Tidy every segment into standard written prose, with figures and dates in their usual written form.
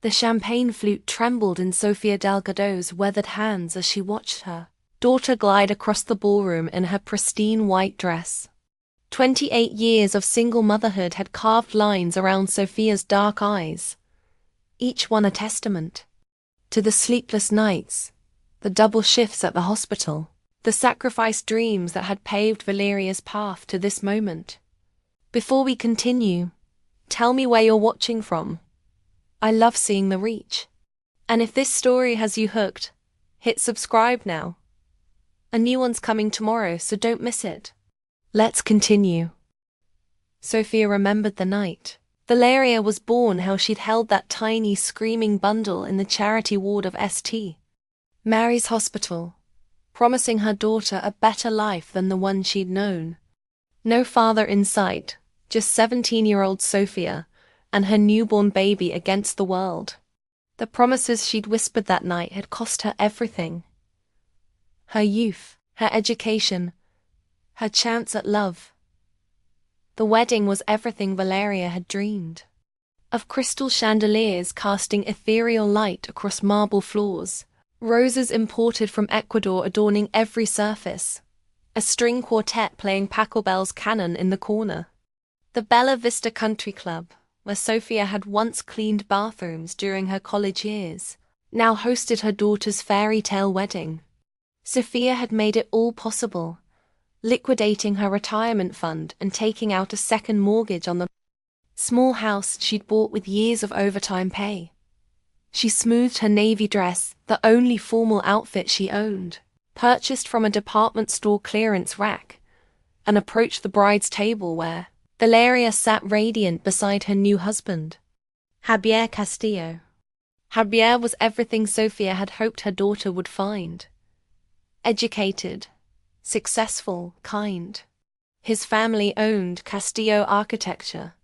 The champagne flute trembled in Sofia Delgado's weathered hands as she watched her daughter glide across the ballroom in her pristine white dress. 28 years of single motherhood had carved lines around Sofia's dark eyes, each one a testament to the sleepless nights, the double shifts at the hospital, the sacrificed dreams that had paved Valeria's path to this moment. Before we continue, tell me where you're watching from. I love seeing the reach. And if this story has you hooked, hit subscribe now. A new one's coming tomorrow, so don't miss it. Let's continue. Sofia remembered the night Valeria was born, how she'd held that tiny, screaming bundle in the charity ward of St. Mary's Hospital, promising her daughter a better life than the one she'd known. No father in sight, just 17-year-old Sofia and her newborn baby against the world. The promises she'd whispered that night had cost her everything. Her youth, her education, her chance at love. The wedding was everything Valeria had dreamed of: crystal chandeliers casting ethereal light across marble floors, roses imported from Ecuador adorning every surface, a string quartet playing Pachelbel's canon in the corner. The Bella Vista Country Club, where Sofia had once cleaned bathrooms during her college years, now hosted her daughter's fairy tale wedding. Sofia had made it all possible, liquidating her retirement fund and taking out a second mortgage on the small house she'd bought with years of overtime pay. She smoothed her navy dress, the only formal outfit she owned, purchased from a department store clearance rack, and approached the bride's table where Valeria sat radiant beside her new husband, Javier Castillo. Javier was everything Sofia had hoped her daughter would find. Educated, successful, kind. His family owned Castillo Architecture,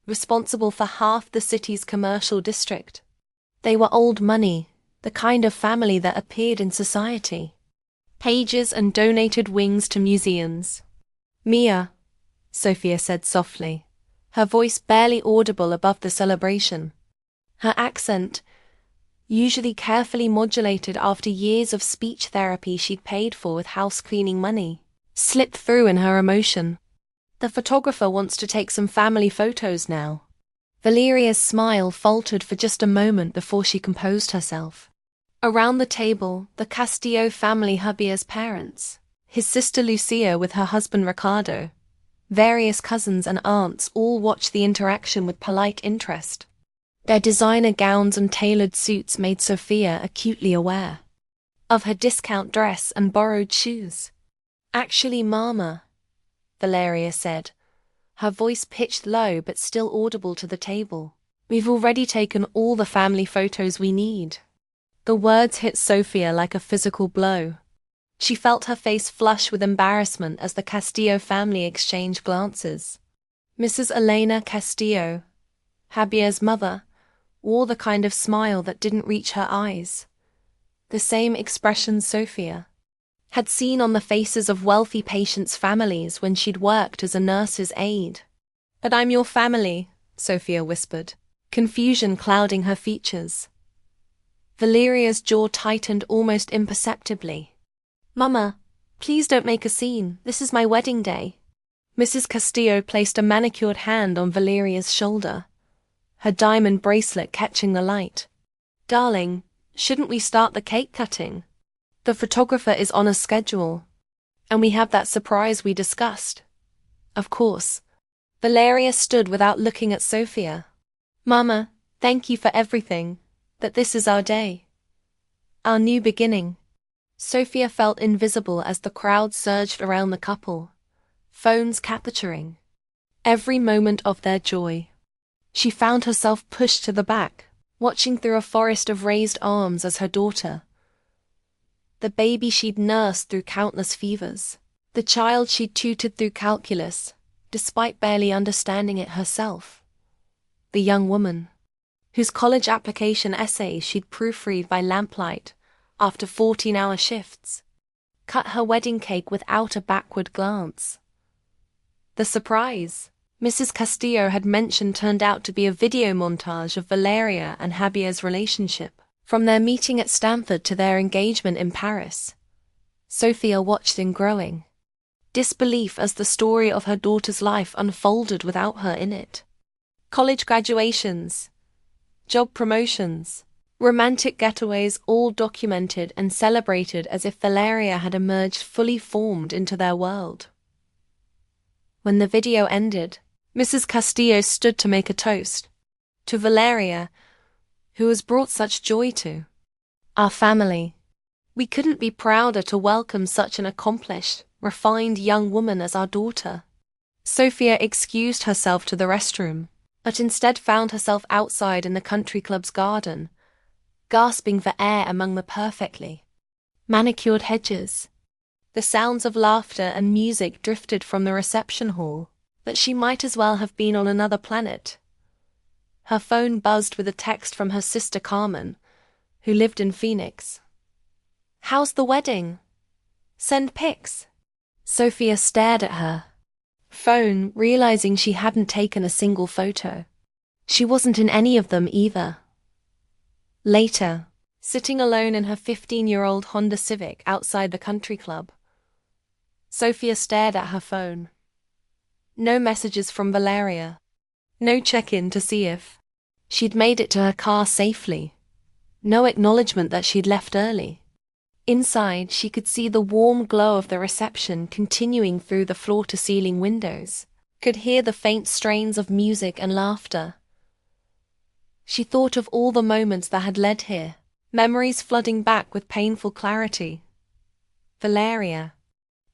responsible for half the city's commercial district. They were old money, the kind of family that appeared in society. Pages and donated wings to museums. "Mia," Sofia said softly, her voice barely audible above the celebration. Her accent, usually carefully modulated after years of speech therapy she'd paid for with house-cleaning money, slipped through in her emotion. "The photographer wants to take some family photos now." Valeria's smile faltered for just a moment before she composed herself. Around the table, the Castillo family, Javier's parents, his sister Lucia with her husband Ricardo, various cousins and aunts all watched the interaction with polite interest. Their designer gowns and tailored suits made Sofia acutely aware of her discount dress and borrowed shoes. "Actually, Mama," Valeria said, her voice pitched low but still audible to the table, "we've already taken all the family photos we need." The words hit Sofia like a physical blow. She felt her face flush with embarrassment as the Castillo family exchanged glances. Mrs. Elena Castillo, Javier's mother, wore the kind of smile that didn't reach her eyes. The same expression Sofia had seen on the faces of wealthy patients' families when she'd worked as a nurse's aide. "But I'm your family," Sofia whispered, confusion clouding her features. Valeria's jaw tightened almost imperceptibly. "Mama, please don't make a scene. This is my wedding day." Mrs. Castillo placed a manicured hand on Valeria's shoulder, her diamond bracelet catching the light. "Darling, shouldn't we start the cake cutting? The photographer is on a schedule, and we have that surprise we discussed." "Of course." Valeria stood without looking at Sofia. "Mama, thank you for everything, that this is our day. Our new beginning." Sofia felt invisible as the crowd surged around the couple, phones capturing every moment of their joy. She found herself pushed to the back, watching through a forest of raised arms as her daughter, the baby she'd nursed through countless fevers, the child she'd tutored through calculus, despite barely understanding it herself, the young woman whose college application essays she'd proofread by lamplight after 14-hour shifts, cut her wedding cake without a backward glance. The surprise, Mrs. Castillo had mentioned turned out to be a video montage of Valeria and Javier's relationship, from their meeting at Stanford to their engagement in Paris. Sofia watched in growing disbelief as the story of her daughter's life unfolded without her in it. College graduations, job promotions, romantic getaways, all documented and celebrated as if Valeria had emerged fully formed into their world. When the video ended, Mrs. Castillo stood to make a toast to Valeria, who has brought such joy to our family. We couldn't be prouder to welcome such an accomplished, refined young woman as our daughter. Sofia excused herself to the restroom, but instead found herself outside in the country club's garden, gasping for air among the perfectly manicured hedges. The sounds of laughter and music drifted from the reception hall, but she might as well have been on another planet. Her phone buzzed with a text from her sister Carmen, who lived in Phoenix. "How's the wedding? Send pics." Sofia stared at her phone, realizing she hadn't taken a single photo. She wasn't in any of them either. Later, sitting alone in her 15-year-old Honda Civic outside the country club, Sofia stared at her phone. No messages from Valeria. No check-in to see if she'd made it to her car safely. No acknowledgement that she'd left early. Inside, she could see the warm glow of the reception continuing through the floor-to-ceiling windows, could hear the faint strains of music and laughter. She thought of all the moments that had led here, memories flooding back with painful clarity. Valeria,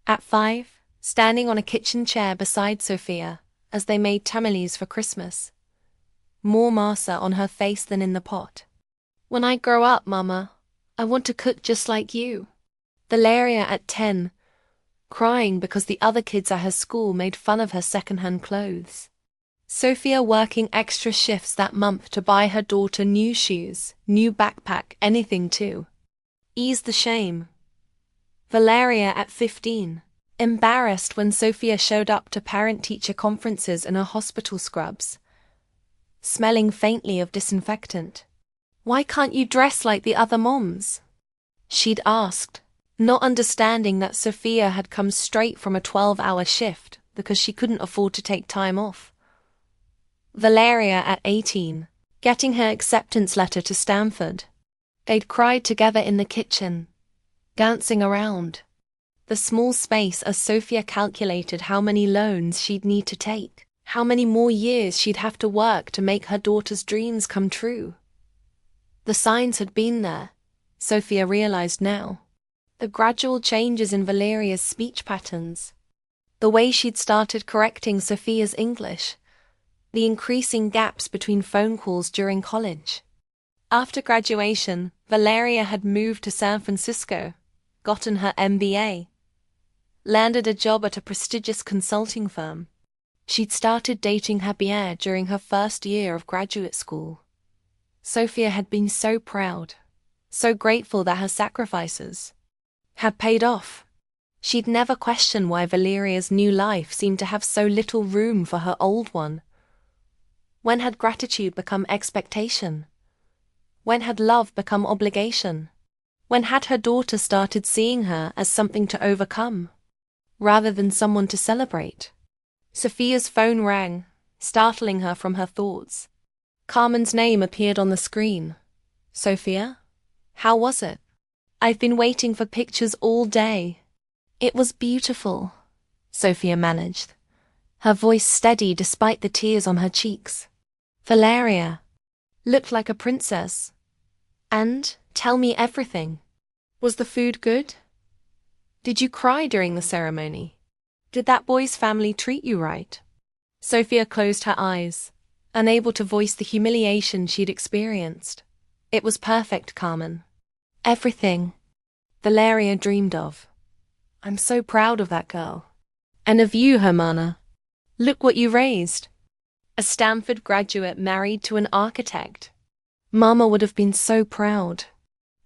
at 5, standing on a kitchen chair beside Sofia as they made tamales for Christmas. More masa on her face than in the pot. "When I grow up, Mama, I want to cook just like you." Valeria at 10, crying because the other kids at her school made fun of her second-hand clothes. Sofia working extra shifts that month to buy her daughter new shoes, new backpack, anything to ease the shame. Valeria at 15, embarrassed when Sofia showed up to parent-teacher conferences in her hospital scrubs, smelling faintly of disinfectant. "Why can't you dress like the other moms?" she'd asked, not understanding that Sofia had come straight from a 12-hour shift because she couldn't afford to take time off. Valeria at 18, getting her acceptance letter to Stanford. They'd cried together in the kitchen, dancing around the small space as Sofia calculated how many loans she'd need to take, how many more years she'd have to work to make her daughter's dreams come true. The signs had been there, Sofia realized now. The gradual changes in Valeria's speech patterns, the way she'd started correcting Sofia's English, the increasing gaps between phone calls during college. After graduation, Valeria had moved to San Francisco, gotten her MBA, landed a job at a prestigious consulting firm. She'd started dating Javier during her first year of graduate school. Sofia had been so proud, so grateful that her sacrifices had paid off. She'd never questioned why Valeria's new life seemed to have so little room for her old one. When had gratitude become expectation? When had love become obligation? When had her daughter started seeing her as something to overcome, rather than someone to celebrate? Sofia's phone rang, startling her from her thoughts. Carmen's name appeared on the screen. "Sofia? How was it? I've been waiting for pictures all day." "It was beautiful," Sofia managed, her voice steady despite the tears on her cheeks. "Valeria looked like a princess. And, tell me everything. Was the food good? Did you cry during the ceremony? Did that boy's family treat you right?" Sofia closed her eyes, unable to voice the humiliation she'd experienced. "It was perfect, Carmen. Everything Valeria dreamed of. I'm so proud of that girl. And of you, Hermana. Look what you raised. A Stanford graduate married to an architect. Mama would have been so proud."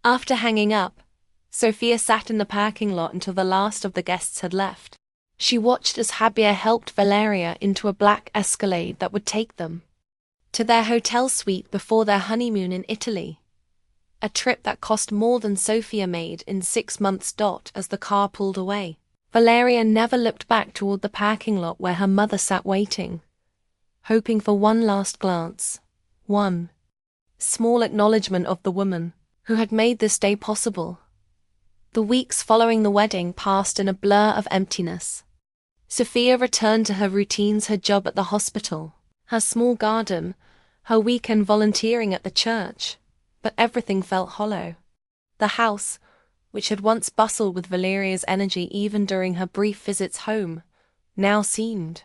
After hanging up, Sofia sat in the parking lot until the last of the guests had left. She watched as Javier helped Valeria into a black Escalade that would take them to their hotel suite before their honeymoon in Italy. A trip that cost more than Sofia made in 6 months. As the car pulled away, Valeria never looked back toward the parking lot where her mother sat waiting, hoping for one last glance, one small acknowledgement of the woman who had made this day possible. The weeks following the wedding passed in a blur of emptiness. Sofia returned to her routines, her job at the hospital, her small garden, her weekend volunteering at the church, but everything felt hollow. The house, which had once bustled with Valeria's energy even during her brief visits home, now seemed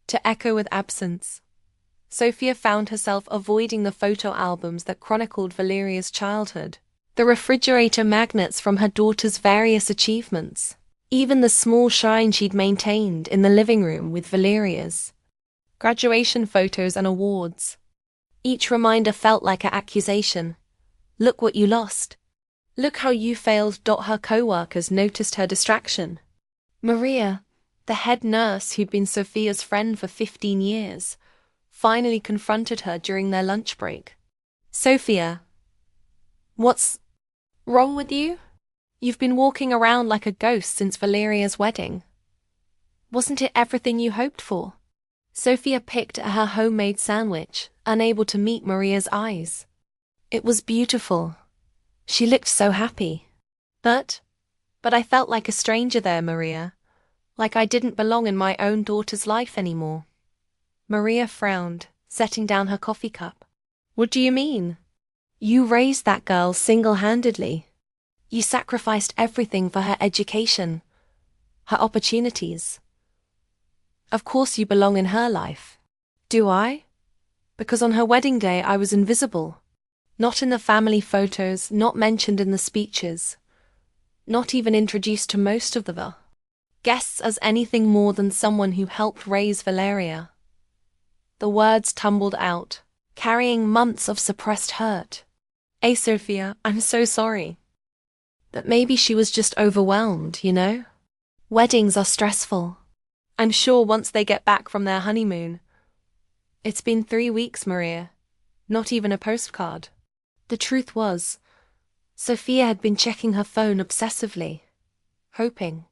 to echo with absence. Sofia found herself avoiding the photo albums that chronicled Valeria's childhood, the refrigerator magnets from her daughter's various achievements, even the small shrine she'd maintained in the living room with Valeria's graduation photos and awards. Each reminder felt like an accusation. Look what you lost. Look how you failed. Her co-workers noticed her distraction. Maria, the head nurse who'd been Sofia's friend for 15 years, finally confronted her during their lunch break. Sofia, what's wrong with you? You've been walking around like a ghost since Valeria's wedding. Wasn't it everything you hoped for? Sofia picked at her homemade sandwich, unable to meet Maria's eyes. It was beautiful. She looked so happy. But I felt like a stranger there, Maria. Like I didn't belong in my own daughter's life anymore. Maria frowned, setting down her coffee cup. What do you mean? You raised that girl single-handedly. You sacrificed everything for her education, her opportunities. Of course you belong in her life. Do I? Because on her wedding day I was invisible. Not in the family photos, not mentioned in the speeches, not even introduced to most of the guests as anything more than someone who helped raise Valeria. The words tumbled out, carrying months of suppressed hurt. Hey Sofia, I'm so sorry. But maybe she was just overwhelmed, you know? Weddings are stressful. I'm sure once they get back from their honeymoon. It's been 3 weeks, Maria. Not even a postcard. The truth was, Sofia had been checking her phone obsessively, hoping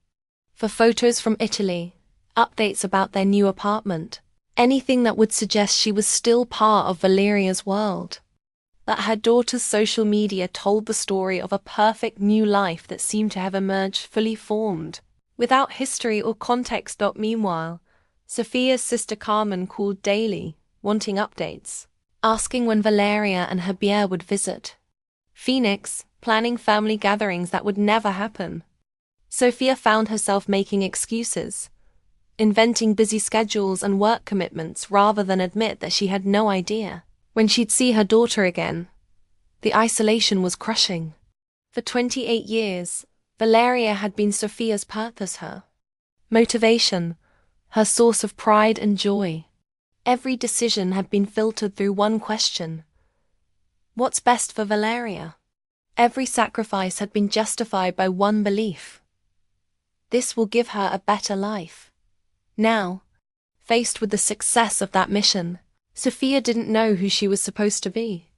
for photos from Italy, updates about their new apartment, anything that would suggest she was still part of Valeria's world. That her daughter's social media told the story of a perfect new life that seemed to have emerged fully formed, without history or context. Meanwhile, Sofia's sister Carmen called daily, wanting updates, asking when Valeria and Javier would visit Phoenix, planning family gatherings that would never happen. Sofia found herself making excuses, inventing busy schedules and work commitments rather than admit that she had no idea when she'd see her daughter again. The isolation was crushing. For 28 years, Valeria had been Sofia's purpose, her motivation, her source of pride and joy. Every decision had been filtered through one question: what's best for Valeria? Every sacrifice had been justified by one belief: this will give her a better life. Now, faced with the success of that mission, Sofia didn't know who she was supposed to be.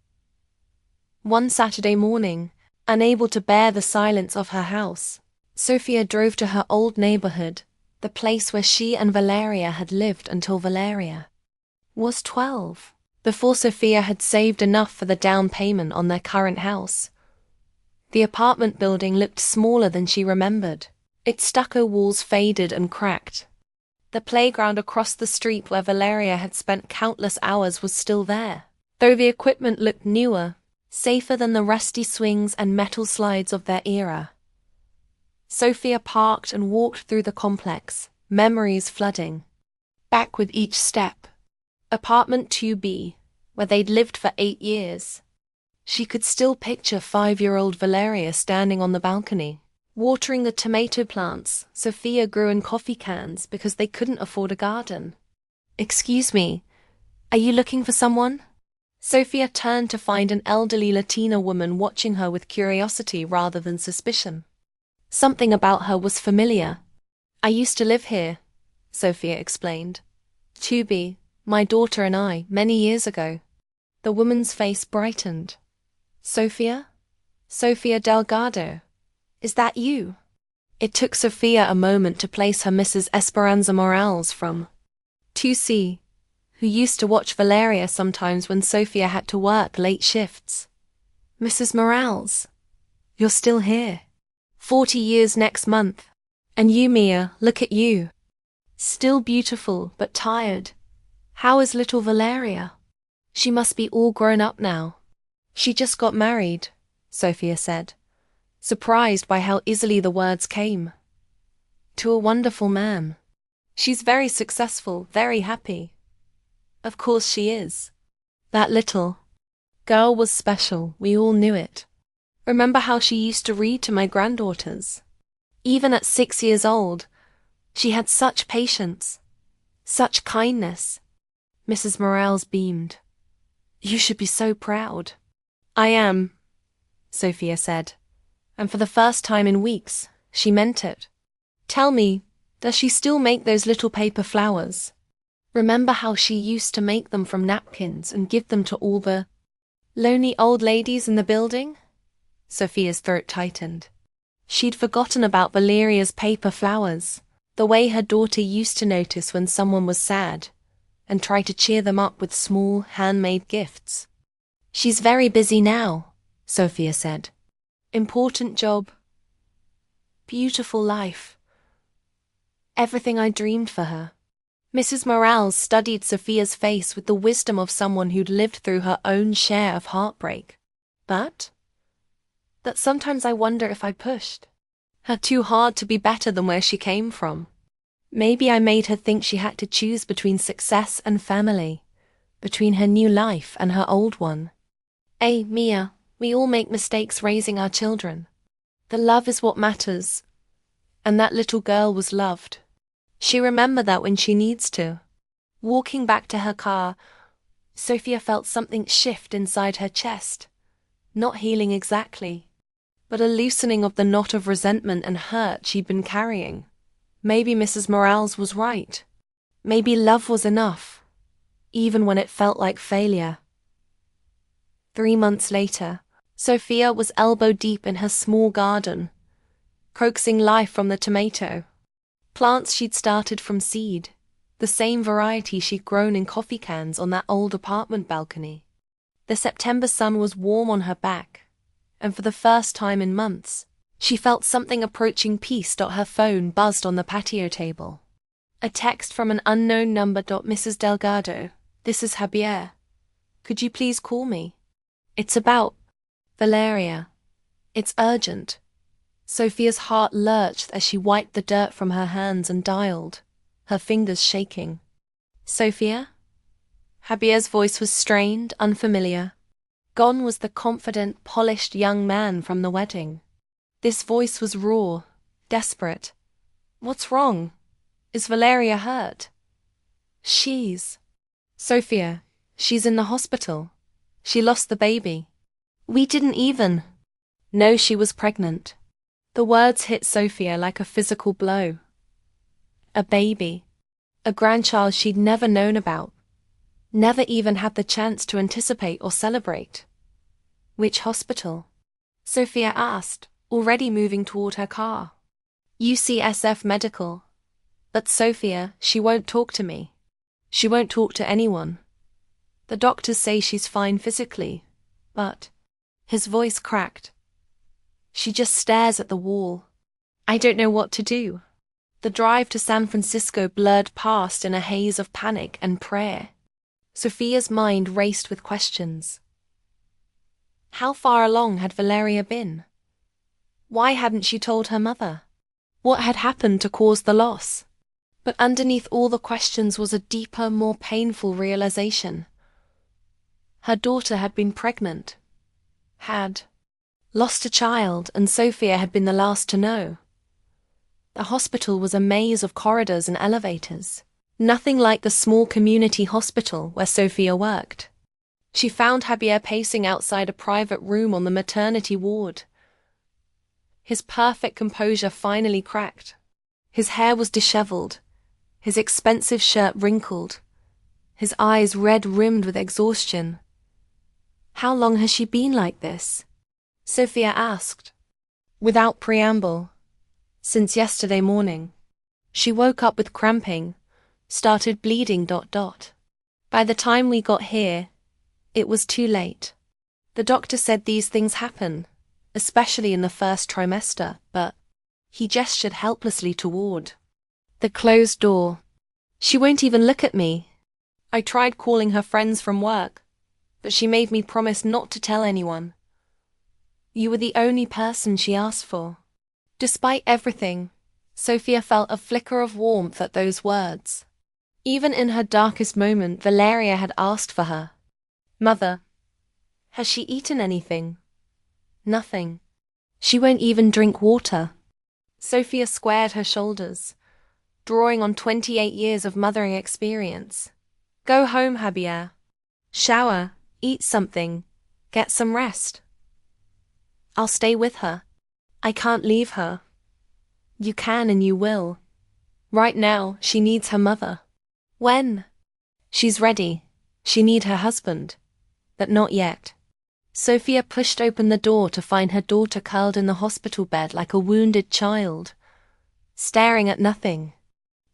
One Saturday morning, unable to bear the silence of her house, Sofia drove to her old neighborhood, the place where she and Valeria had lived until Valeria was 12, before Sofia had saved enough for the down payment on their current house. The apartment building looked smaller than she remembered, its stucco walls faded and cracked. The playground across the street where Valeria had spent countless hours was still there, though the equipment looked newer, safer than the rusty swings and metal slides of their era. Sofia parked and walked through the complex, memories flooding back with each step. Apartment 2B, where they'd lived for 8 years. She could still picture 5-year-old Valeria standing on the balcony, watering the tomato plants Sofia grew in coffee cans because they couldn't afford a garden. "Excuse me, are you looking for someone?" Sofia turned to find an elderly Latina woman watching her with curiosity rather than suspicion. Something about her was familiar. I used to live here, Sofia explained. Tubi, my daughter and I, many years ago. The woman's face brightened. Sofia? Sofia Delgado. Is that you? It took Sofia a moment to place her Mrs. Esperanza Morales from 2C, who used to watch Valeria sometimes when Sofia had to work late shifts. Mrs. Morales, you're still here. 40 years next month. And you, Mia, look at you. Still beautiful, but tired. How is little Valeria? She must be all grown up now. She just got married, Sofia said, surprised by how easily the words came. To a wonderful man. She's very successful, very happy. Of course she is. That little girl was special, we all knew it. Remember how she used to read to my granddaughters? Even at 6 years old, she had such patience, such kindness. Mrs. Morales beamed. You should be so proud. I am, Sofia said, and for the first time in weeks, she meant it. Tell me, does she still make those little paper flowers? Remember how she used to make them from napkins and give them to all the lonely old ladies in the building? Sofia's throat tightened. She'd forgotten about Valeria's paper flowers, the way her daughter used to notice when someone was sad, and try to cheer them up with small, handmade gifts. She's very busy now, Sofia said. Important job. Beautiful life. Everything I dreamed for her. Mrs. Morales studied Sofia's face with the wisdom of someone who'd lived through her own share of heartbreak. But that sometimes I wonder if I pushed her too hard to be better than where she came from. Maybe I made her think she had to choose between success and family, between her new life and her old one. Hey, Mia, we all make mistakes raising our children. The love is what matters. And that little girl was loved. She remembered that when she needs to. Walking back to her car, Sofia felt something shift inside her chest. Not healing exactly, but a loosening of the knot of resentment and hurt she'd been carrying. Maybe Mrs. Morales was right. Maybe love was enough, even when it felt like failure. 3 months later, Sofia was elbow-deep in her small garden, coaxing life from the tomato. Plants she'd started from seed, the same variety she'd grown in coffee cans on that old apartment balcony. The September sun was warm on her back, and for the first time in months, she felt something approaching peace. Her phone buzzed on the patio table. A text from an unknown number. Mrs. Delgado, this is Javier. Could you please call me? It's about Valeria. It's urgent. Sofia's heart lurched as she wiped the dirt from her hands and dialed, her fingers shaking. Sofia? Javier's voice was strained, unfamiliar. Gone was the confident, polished young man from the wedding. This voice was raw, desperate. What's wrong? Is Valeria hurt? Sofia, she's in the hospital. She lost the baby. We didn't even know she was pregnant. The words hit Sofia like a physical blow. A baby. A grandchild she'd never known about. Never even had the chance to anticipate or celebrate. Which hospital? Sofia asked, already moving toward her car. UCSF Medical. But Sofia, she won't talk to me. She won't talk to anyone. The doctors say she's fine physically, but his voice cracked. She just stares at the wall. I don't know what to do. The drive to San Francisco blurred past in a haze of panic and prayer. Sofia's mind raced with questions. How far along had Valeria been? Why hadn't she told her mother? What had happened to cause the loss? But underneath all the questions was a deeper, more painful realization. Her daughter had been pregnant, had lost a child, and Sofia had been the last to know. The hospital was a maze of corridors and elevators, nothing like the small community hospital where Sofia worked. She found Javier pacing outside a private room on the maternity ward. His perfect composure finally cracked. His hair was disheveled, his expensive shirt wrinkled, his eyes red-rimmed with exhaustion. "How long has she been like this?" Sofia asked. Without preamble. "Since yesterday morning. She woke up with cramping, started bleeding. By the time we got here, it was too late. The doctor said these things happen, especially in the first trimester, but..." He gestured helplessly toward the closed door. "She won't even look at me. I tried calling her friends from work, but she made me promise not to tell anyone. You were the only person she asked for." Despite everything, Sofia felt a flicker of warmth at those words. Even in her darkest moment, Valeria had asked for her. "Mother, has she eaten anything?" "Nothing. She won't even drink water." Sofia squared her shoulders, drawing on 28 years of mothering experience. "Go home, Javier. Shower, eat something, get some rest." "I'll stay with her. I can't leave her." "You can and you will. Right now, she needs her mother." "When?" "She's ready. She needs her husband. But not yet." Sofia pushed open the door to find her daughter curled in the hospital bed like a wounded child, staring at nothing.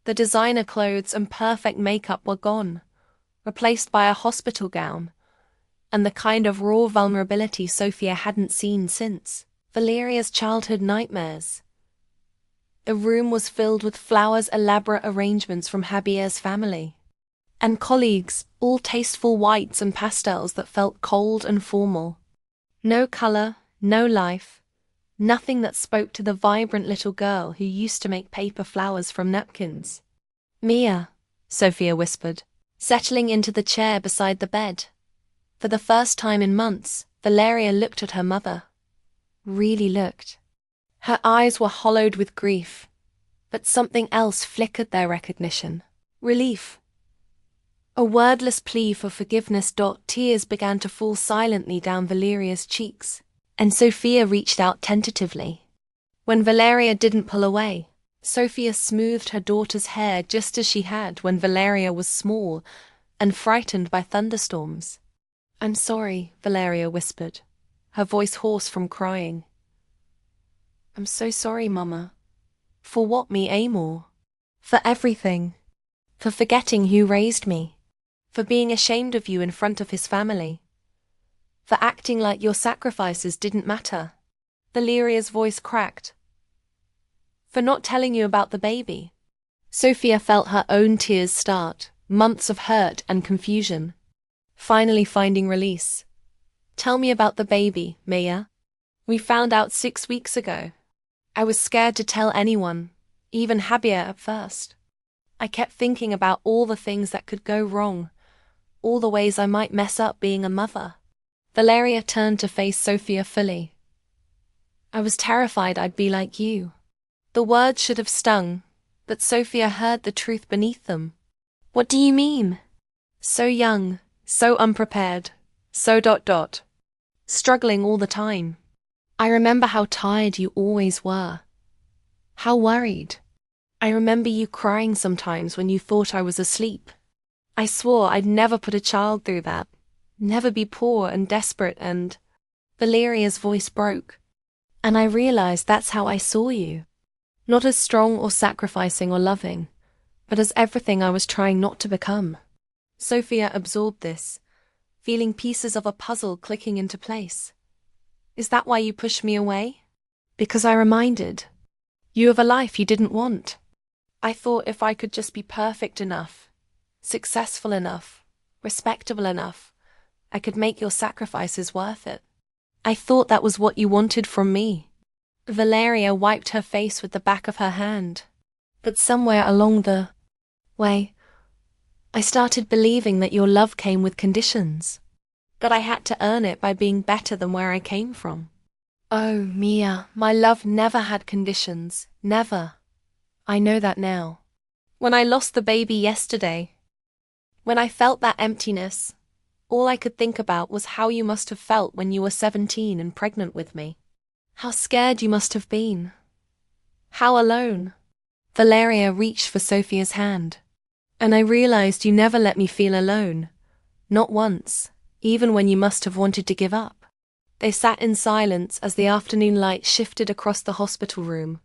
The designer clothes and perfect makeup were gone, replaced by a hospital gown, and the kind of raw vulnerability Sofia hadn't seen since Valeria's childhood nightmares. The room was filled with flowers, elaborate arrangements from Javier's family, and colleagues, all tasteful whites and pastels that felt cold and formal. No color, no life, nothing that spoke to the vibrant little girl who used to make paper flowers from napkins. "Mia," Sofia whispered, settling into the chair beside the bed. For the first time in months, Valeria looked at her mother. Really looked. Her eyes were hollowed with grief, but something else flickered their recognition. Relief. A wordless plea for forgiveness. Tears began to fall silently down Valeria's cheeks, and Sofia reached out tentatively. When Valeria didn't pull away, Sofia smoothed her daughter's hair just as she had when Valeria was small and frightened by thunderstorms. "I'm sorry," Valeria whispered, her voice hoarse from crying. "I'm so sorry, Mama." "For what, me, Amor?" "For everything. For forgetting who raised me. For being ashamed of you in front of his family. For acting like your sacrifices didn't matter." Valeria's voice cracked. "For not telling you about the baby." Sofia felt her own tears start, months of hurt and confusion. Finally finding release. "Tell me about the baby, Mia. We found out 6 weeks ago. I was scared to tell anyone, even Javier at first. I kept thinking about all the things that could go wrong, all the ways I might mess up being a mother." Valeria turned to face Sofia fully. "I was terrified I'd be like you." The words should have stung, but Sofia heard the truth beneath them. "What do you mean?" "So young, so unprepared, so ... struggling all the time. I remember how tired you always were. How worried. I remember you crying sometimes when you thought I was asleep. I swore I'd never put a child through that, never be poor and desperate and..." Valeria's voice broke. "And I realized that's how I saw you. Not as strong or sacrificing or loving, but as everything I was trying not to become." Sofia absorbed this, feeling pieces of a puzzle clicking into place. "Is that why you pushed me away?" "Because I reminded you of a life you didn't want. I thought if I could just be perfect enough, successful enough, respectable enough, I could make your sacrifices worth it. I thought that was what you wanted from me." Valeria wiped her face with the back of her hand. "But somewhere along the way, I started believing that your love came with conditions. That I had to earn it by being better than where I came from." "Oh, Mia, my love never had conditions. Never. I know that now. When I lost the baby yesterday, when I felt that emptiness, all I could think about was how you must have felt when you were 17 and pregnant with me. How scared you must have been. How alone. Valeria reached for Sofia's hand. And I realized you never let me feel alone. Not once, even when you must have wanted to give up. They sat in silence as the afternoon light shifted across the hospital room,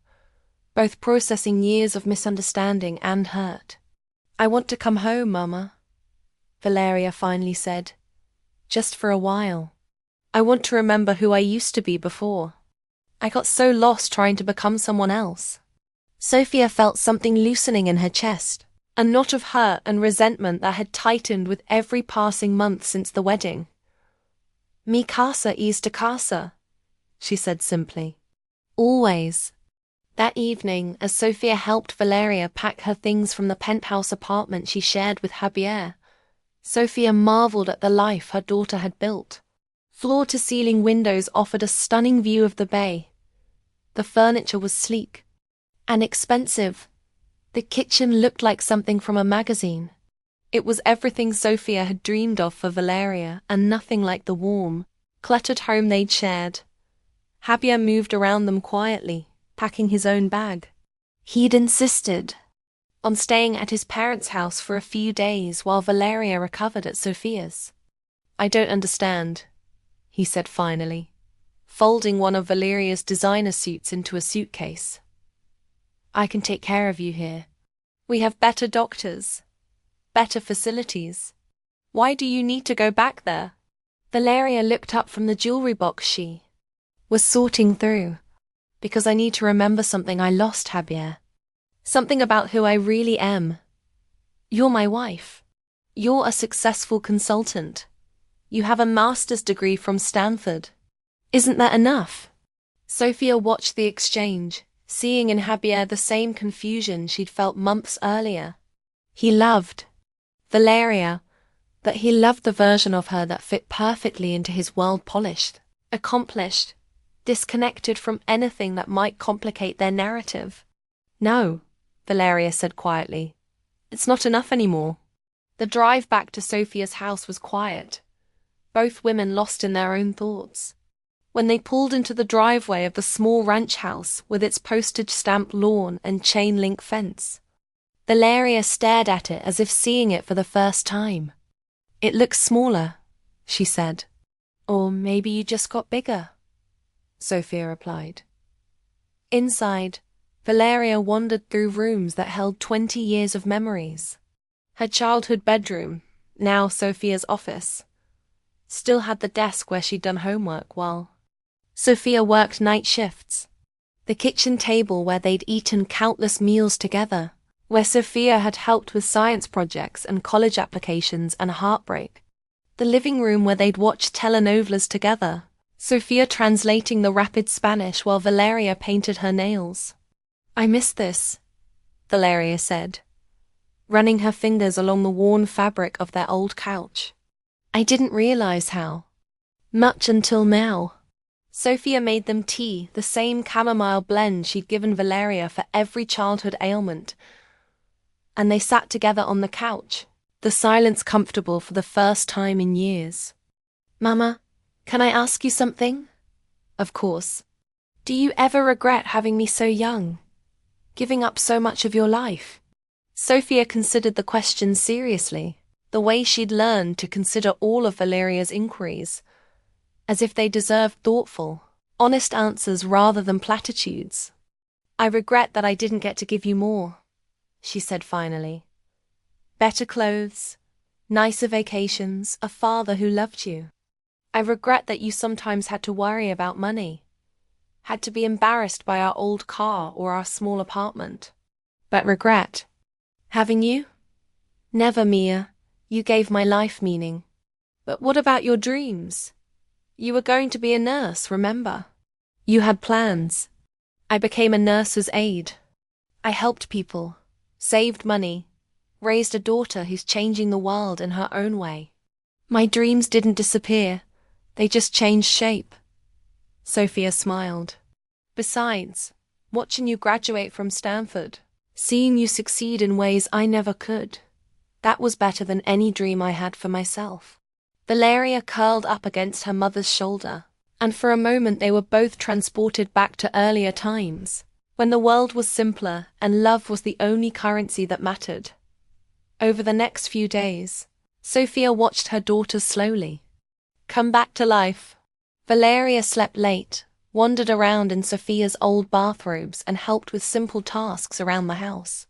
both processing years of misunderstanding and hurt. I want to come home, Mama, Valeria finally said. Just for a while. I want to remember who I used to be before. I got so lost trying to become someone else. Sofia felt something loosening in her chest, a knot of hurt and resentment that had tightened with every passing month since the wedding. Mi casa es tu casa, she said simply. Always. That evening, as Sofia helped Valeria pack her things from the penthouse apartment she shared with Javier, Sofia marveled at the life her daughter had built. Floor-to-ceiling windows offered a stunning view of the bay. The furniture was sleek and expensive. The kitchen looked like something from a magazine. It was everything Sofia had dreamed of for Valeria, and nothing like the warm, cluttered home they'd shared. Javier moved around them quietly, packing his own bag. He'd insisted on staying at his parents' house for a few days while Valeria recovered at Sofia's. I don't understand, he said finally, folding one of Valeria's designer suits into a suitcase. I can take care of you here. We have better doctors, better facilities. Why do you need to go back there? Valeria looked up from the jewelry box she was sorting through. Because I need to remember something I lost, Javier. Something about who I really am. You're my wife. You're a successful consultant. You have a master's degree from Stanford. Isn't that enough? Sofia watched the exchange, seeing in Javier the same confusion she'd felt months earlier. He loved Valeria, but he loved the version of her that fit perfectly into his world, polished, accomplished, disconnected from anything that might complicate their narrative. No, Valeria said quietly. It's not enough anymore. The drive back to Sofia's house was quiet, both women lost in their own thoughts. When they pulled into the driveway of the small ranch house with its postage-stamp lawn and chain-link fence, Valeria stared at it as if seeing it for the first time. It looks smaller, she said. Or maybe you just got bigger, Sofia replied. Inside, Valeria wandered through rooms that held 20 years of memories. Her childhood bedroom, now Sofia's office, still had the desk where she'd done homework while Sofia worked night shifts. The kitchen table where they'd eaten countless meals together, where Sofia had helped with science projects and college applications and heartbreak. The living room where they'd watched telenovelas together, Sofia translating the rapid Spanish while Valeria painted her nails. I miss this, Valeria said, running her fingers along the worn fabric of their old couch. I didn't realize how much until now. Sofia made them tea, the same chamomile blend she'd given Valeria for every childhood ailment, and they sat together on the couch, the silence comfortable for the first time in years. Mama, can I ask you something? Of course. Do you ever regret having me so young? Giving up so much of your life? Sofia considered the question seriously, the way she'd learned to consider all of Valeria's inquiries, as if they deserved thoughtful, honest answers rather than platitudes. I regret that I didn't get to give you more, she said finally. Better clothes, nicer vacations, a father who loved you. I regret that you sometimes had to worry about money, had to be embarrassed by our old car or our small apartment. But regret having you? Never, Mia. You gave my life meaning. But what about your dreams? You were going to be a nurse, remember? You had plans. I became a nurse's aide. I helped people, saved money, raised a daughter who's changing the world in her own way. My dreams didn't disappear. They just changed shape. Sofia smiled. Besides, watching you graduate from Stanford, seeing you succeed in ways I never could, that was better than any dream I had for myself. Valeria curled up against her mother's shoulder, and for a moment they were both transported back to earlier times. when the world was simpler and love was the only currency that mattered. Over the next few days, Sofia watched her daughters slowly come back to life. Valeria slept late, wandered around in Sofia's old bathrobes and helped with simple tasks around the house.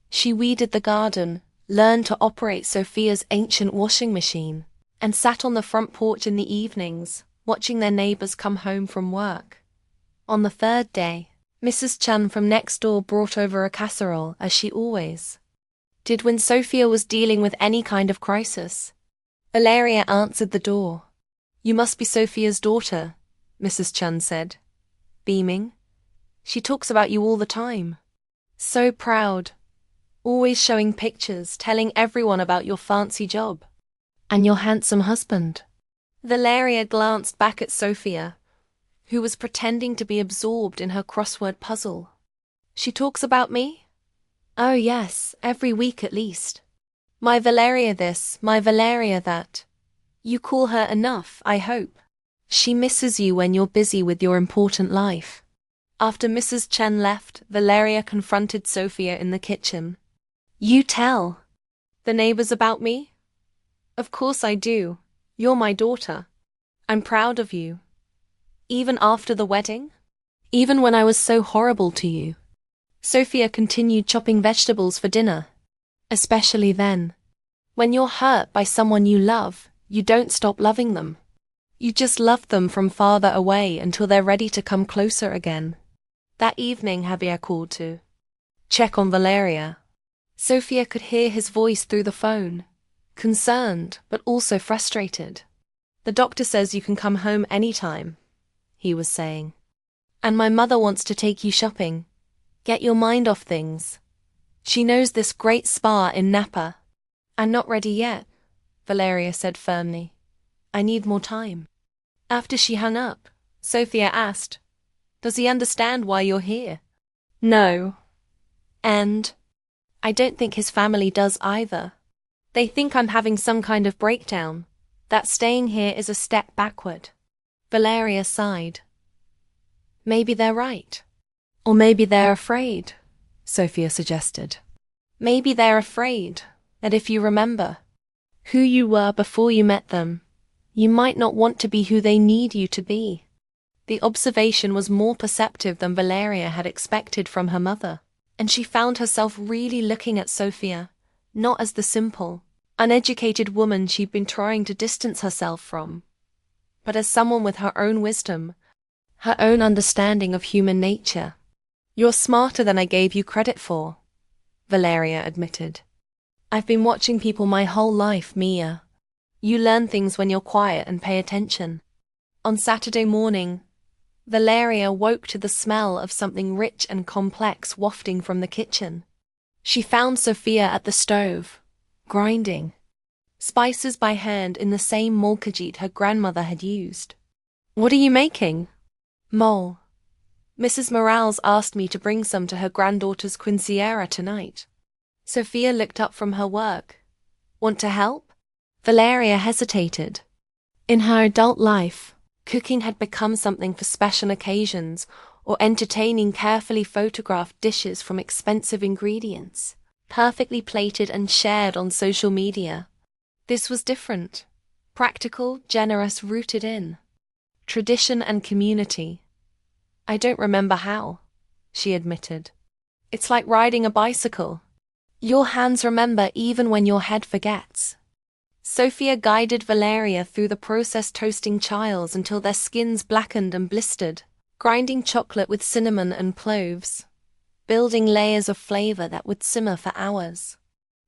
She weeded the garden, learned to operate Sofia's ancient washing machine, and sat on the front porch in the evenings, watching their neighbors come home from work. On the third day, Mrs. Chan from next door brought over a casserole, as she always did when Sofia was dealing with any kind of crisis. Valeria answered the door. "You must be Sofia's daughter," Mrs. Chan said, beaming. "She talks about you all the time. So proud. Always showing pictures, telling everyone about your fancy job. And your handsome husband." Valeria glanced back at Sofia, who was pretending to be absorbed in her crossword puzzle. "She talks about me?" "Oh yes, every week at least. My Valeria this, my Valeria that. You call her enough, I hope. She misses you when you're busy with your important life." After Mrs. Chen left, Valeria confronted Sofia in the kitchen. "You tell the neighbors about me?" "Of course I do. You're my daughter. I'm proud of you. Even after the wedding? Even when I was so horrible to you?" Sofia continued chopping vegetables for dinner. "Especially then. When you're hurt by someone you love, you don't stop loving them. You just love them from farther away until they're ready to come closer again." That evening Javier called to check on Valeria. Sofia could hear his voice through the phone, concerned but also frustrated. "The doctor says you can come home anytime," he was saying. "And my mother wants to take you shopping. Get your mind off things. She knows this great spa in Napa." "I'm not ready yet," Valeria said firmly. "I need more time." After she hung up, Sofia asked, "Does he understand why you're here?" "No. And I don't think his family does either. They think I'm having some kind of breakdown, that staying here is a step backward." Valeria sighed. "Maybe they're right. Or maybe they're afraid," Sofia suggested. "Maybe they're afraid that if you remember who you were before you met them, you might not want to be who they need you to be." The observation was more perceptive than Valeria had expected from her mother, and she found herself really looking at Sofia, not as the simple, uneducated woman she'd been trying to distance herself from, but as someone with her own wisdom, her own understanding of human nature. "You're smarter than I gave you credit for," Valeria admitted. "I've been watching people my whole life, Mia. You learn things when you're quiet and pay attention." On Saturday morning, Valeria woke to the smell of something rich and complex wafting from the kitchen. She found Sofia at the stove, grinding spices by hand in the same molkajit her grandmother had used. "What are you making?" "Mole. Mrs. Morales asked me to bring some to her granddaughter's quinceañera tonight." Sofia looked up from her work. "Want to help?" Valeria hesitated. In her adult life, cooking had become something for special occasions or entertaining carefully photographed dishes from expensive ingredients, perfectly plated and shared on social media. This was different. Practical, generous, rooted in tradition and community. "I don't remember how," she admitted. "It's like riding a bicycle. Your hands remember even when your head forgets." Sofia guided Valeria through the process, toasting chiles until their skins blackened and blistered, grinding chocolate with cinnamon and cloves, building layers of flavor that would simmer for hours.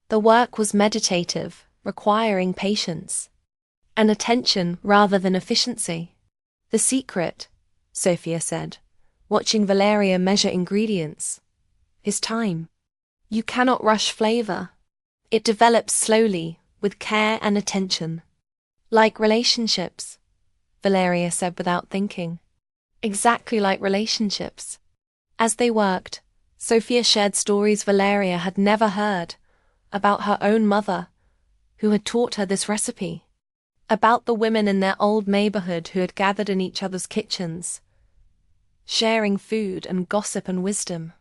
The work was meditative, requiring patience and attention rather than efficiency. "The secret," Sofia said, watching Valeria measure ingredients, "is time. You cannot rush flavor. It develops slowly, with care and attention." "Like relationships," Valeria said without thinking. "Exactly like relationships." As they worked, Sofia shared stories Valeria had never heard about her own mother, who had taught her this recipe, about the women in their old neighborhood who had gathered in each other's kitchens, sharing food and gossip and wisdom.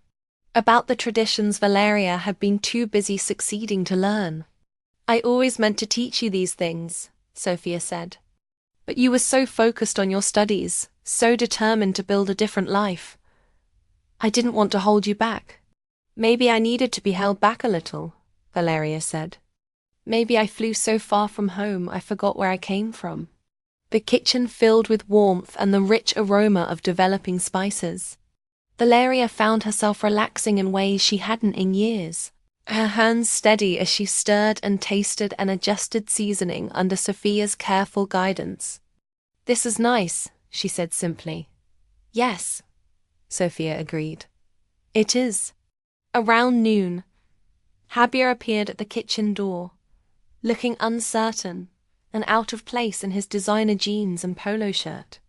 About the traditions Valeria had been too busy succeeding to learn. "I always meant to teach you these things," Sofia said. "But you were so focused on your studies, so determined to build a different life. I didn't want to hold you back." "Maybe I needed to be held back a little," Valeria said. "Maybe I flew so far from home I forgot where I came from." The kitchen filled with warmth and the rich aroma of developing spices. Valeria found herself relaxing in ways she hadn't in years, her hands steady as she stirred and tasted and adjusted seasoning under Sofia's careful guidance. "This is nice," she said simply. "Yes," Sofia agreed. "It is." Around noon, Javier appeared at the kitchen door, looking uncertain and out of place in his designer jeans and polo shirt.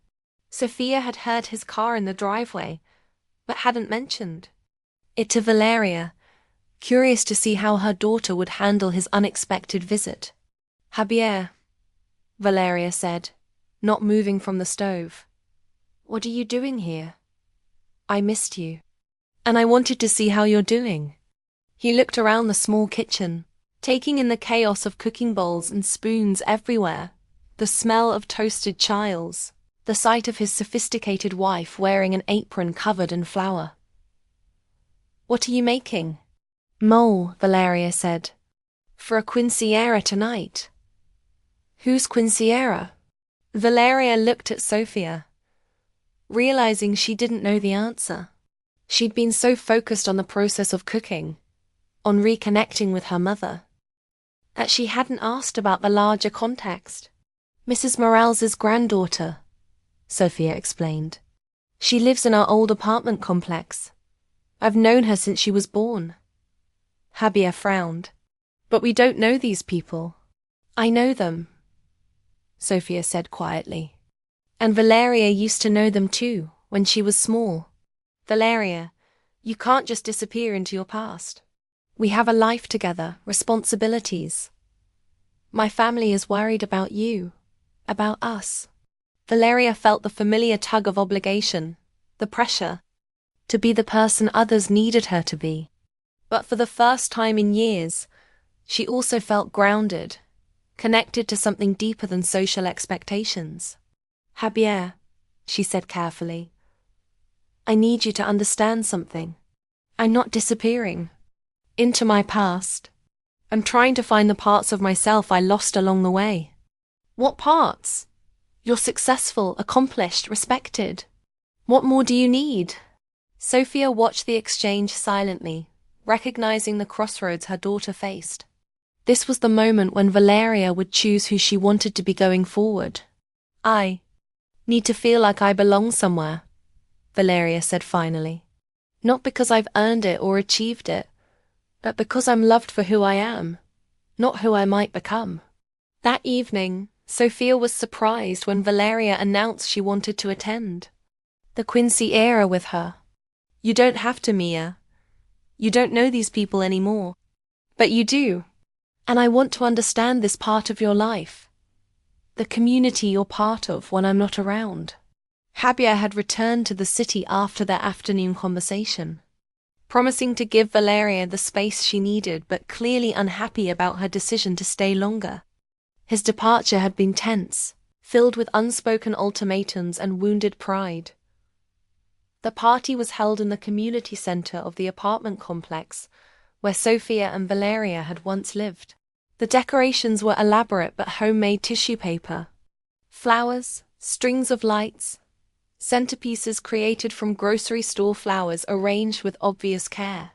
Sofia had heard his car in the driveway, but hadn't mentioned it to Valeria, curious to see how her daughter would handle his unexpected visit. "Javier," Valeria said, not moving from the stove. "What are you doing here? I missed you. And I wanted to see how you're doing." He looked around the small kitchen, taking in the chaos of cooking bowls and spoons everywhere, the smell of toasted chiles, the sight of his sophisticated wife wearing an apron covered in flour. "What are you making?" "Mole," Valeria said. "For a quinceañera tonight." "Who's quinceañera?" Valeria looked at Sofia, realizing she didn't know the answer. She'd been so focused on the process of cooking, on reconnecting with her mother, that she hadn't asked about the larger context. "Mrs. Morales's granddaughter," Sofia explained. "She lives in our old apartment complex. I've known her since she was born." Javier frowned. "But we don't know these people." "I know them," Sofia said quietly. "And Valeria used to know them too, when she was small." "Valeria, you can't just disappear into your past. We have a life together, responsibilities. My family is worried about you, about us." Valeria felt the familiar tug of obligation, the pressure, to be the person others needed her to be. But for the first time in years, she also felt grounded, connected to something deeper than social expectations. "Javier," she said carefully, "I need you to understand something. I'm not disappearing into my past. I'm trying to find the parts of myself I lost along the way." "What parts? You're successful, accomplished, respected. What more do you need?" Sofia watched the exchange silently, recognizing the crossroads her daughter faced. This was the moment when Valeria would choose who she wanted to be going forward. "I need to feel like I belong somewhere," Valeria said finally. "Not because I've earned it or achieved it, but because I'm loved for who I am, not who I might become." That evening, Sofia was surprised when Valeria announced she wanted to attend the quinceañera with her. "You don't have to, Mia. You don't know these people anymore. But you do. And I want to understand this part of your life, the community you're part of when I'm not around." Javier had returned to the city after their afternoon conversation, promising to give Valeria the space she needed, but clearly unhappy about her decision to stay longer. His departure had been tense, filled with unspoken ultimatums and wounded pride. The party was held in the community center of the apartment complex, where Sofia and Valeria had once lived. The decorations were elaborate but homemade tissue paper, flowers, strings of lights, centerpieces created from grocery store flowers arranged with obvious care.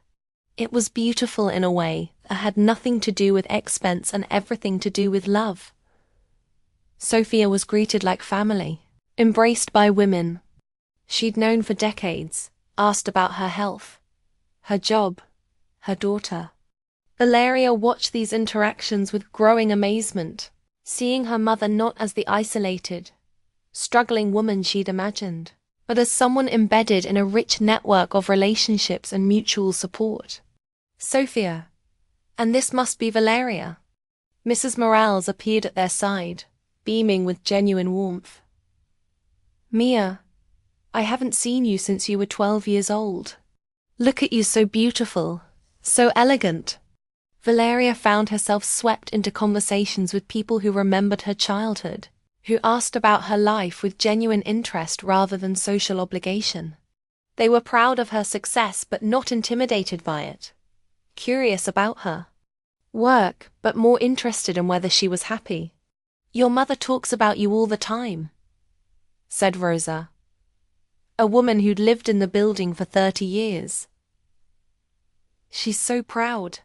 It was beautiful in a way that had nothing to do with expense and everything to do with love. Sofia was greeted like family, embraced by women she'd known for decades, asked about her health, her job, her daughter. Valeria watched these interactions with growing amazement, seeing her mother not as the isolated, struggling woman she'd imagined, but as someone embedded in a rich network of relationships and mutual support. "Sofia, and this must be Valeria." Mrs. Morales appeared at their side, beaming with genuine warmth. "Mia, I haven't seen you since you were 12 years old. Look at you, so beautiful, so elegant. Valeria found herself swept into conversations with people who remembered her childhood, who asked about her life with genuine interest rather than social obligation. They were proud of her success but not intimidated by it, curious about her work but more interested in whether she was happy. Your mother talks about you all the time, said Rosa, a woman who'd lived in the building for 30 years. She's so proud,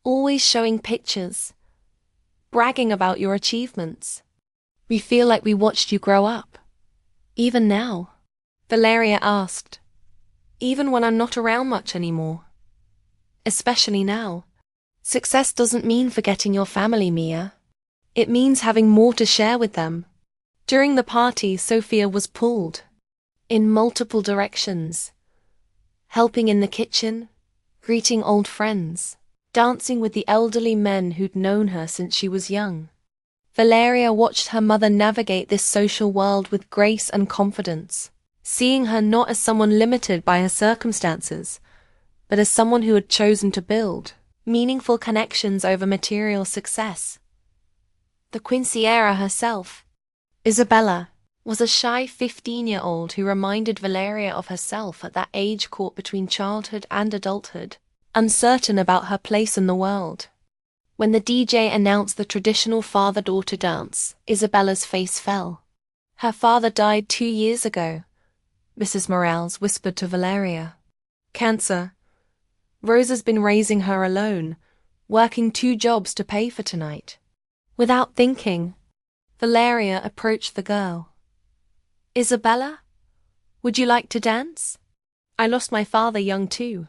always showing pictures, bragging about your achievements. We feel like we watched you grow up. Even now, Valeria asked. Even when I'm not around much anymore. Especially now. Success doesn't mean forgetting your family, Mia. It means having more to share with them. During the party, Sofia was pulled in multiple directions, helping in the kitchen, greeting old friends, dancing with the elderly men who'd known her since she was young. Valeria watched her mother navigate this social world with grace and confidence, seeing her not as someone limited by her circumstances, but as someone who had chosen to build meaningful connections over material success. The Quinciera herself, Isabella, was a shy 15-year-old who reminded Valeria of herself at that age caught between childhood and adulthood, uncertain about her place in the world. When the DJ announced the traditional father-daughter dance, Isabella's face fell. Her father died 2 years ago, Mrs. Morales whispered to Valeria. Cancer. Rosa's been raising her alone, working 2 jobs to pay for tonight. Without thinking, Valeria approached the girl. Isabella? Would you like to dance? I lost my father young too.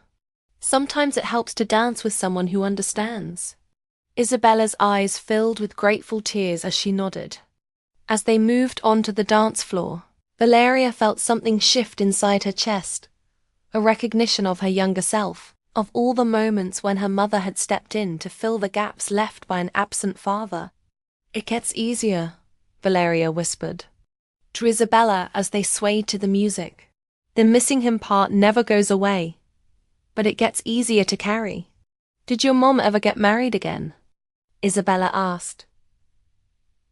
Sometimes it helps to dance with someone who understands. Isabella's eyes filled with grateful tears as she nodded. As they moved onto the dance floor, Valeria felt something shift inside her chest, a recognition of her younger self, of all the moments when her mother had stepped in to fill the gaps left by an absent father. It gets easier, Valeria whispered to Isabella as they swayed to the music. The missing him part never goes away, but it gets easier to carry. Did your mom ever get married again? Isabella asked.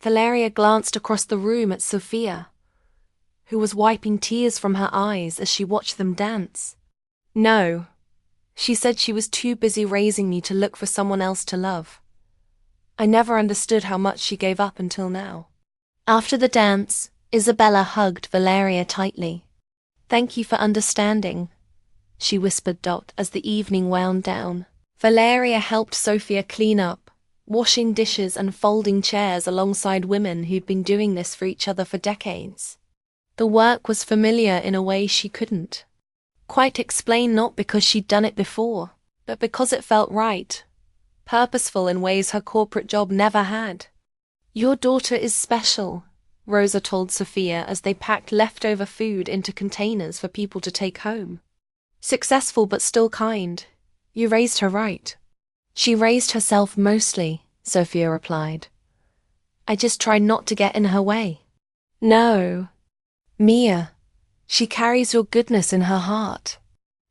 Valeria glanced across the room at Sofia, who was wiping tears from her eyes as she watched them dance. No. She said she was too busy raising me to look for someone else to love. I never understood how much she gave up until now. After the dance, Isabella hugged Valeria tightly. Thank you for understanding, she whispered as the evening wound down. Valeria helped Sofia clean up, washing dishes and folding chairs alongside women who'd been doing this for each other for decades. The work was familiar in a way she couldn't quite explain, not because she'd done it before, but because it felt right, purposeful in ways her corporate job never had. Your daughter is special, Rosa told Sofia as they packed leftover food into containers for people to take home. Successful but still kind. You raised her right. She raised herself mostly, Sofia replied. I just tried not to get in her way. No, Mia. She carries your goodness in her heart.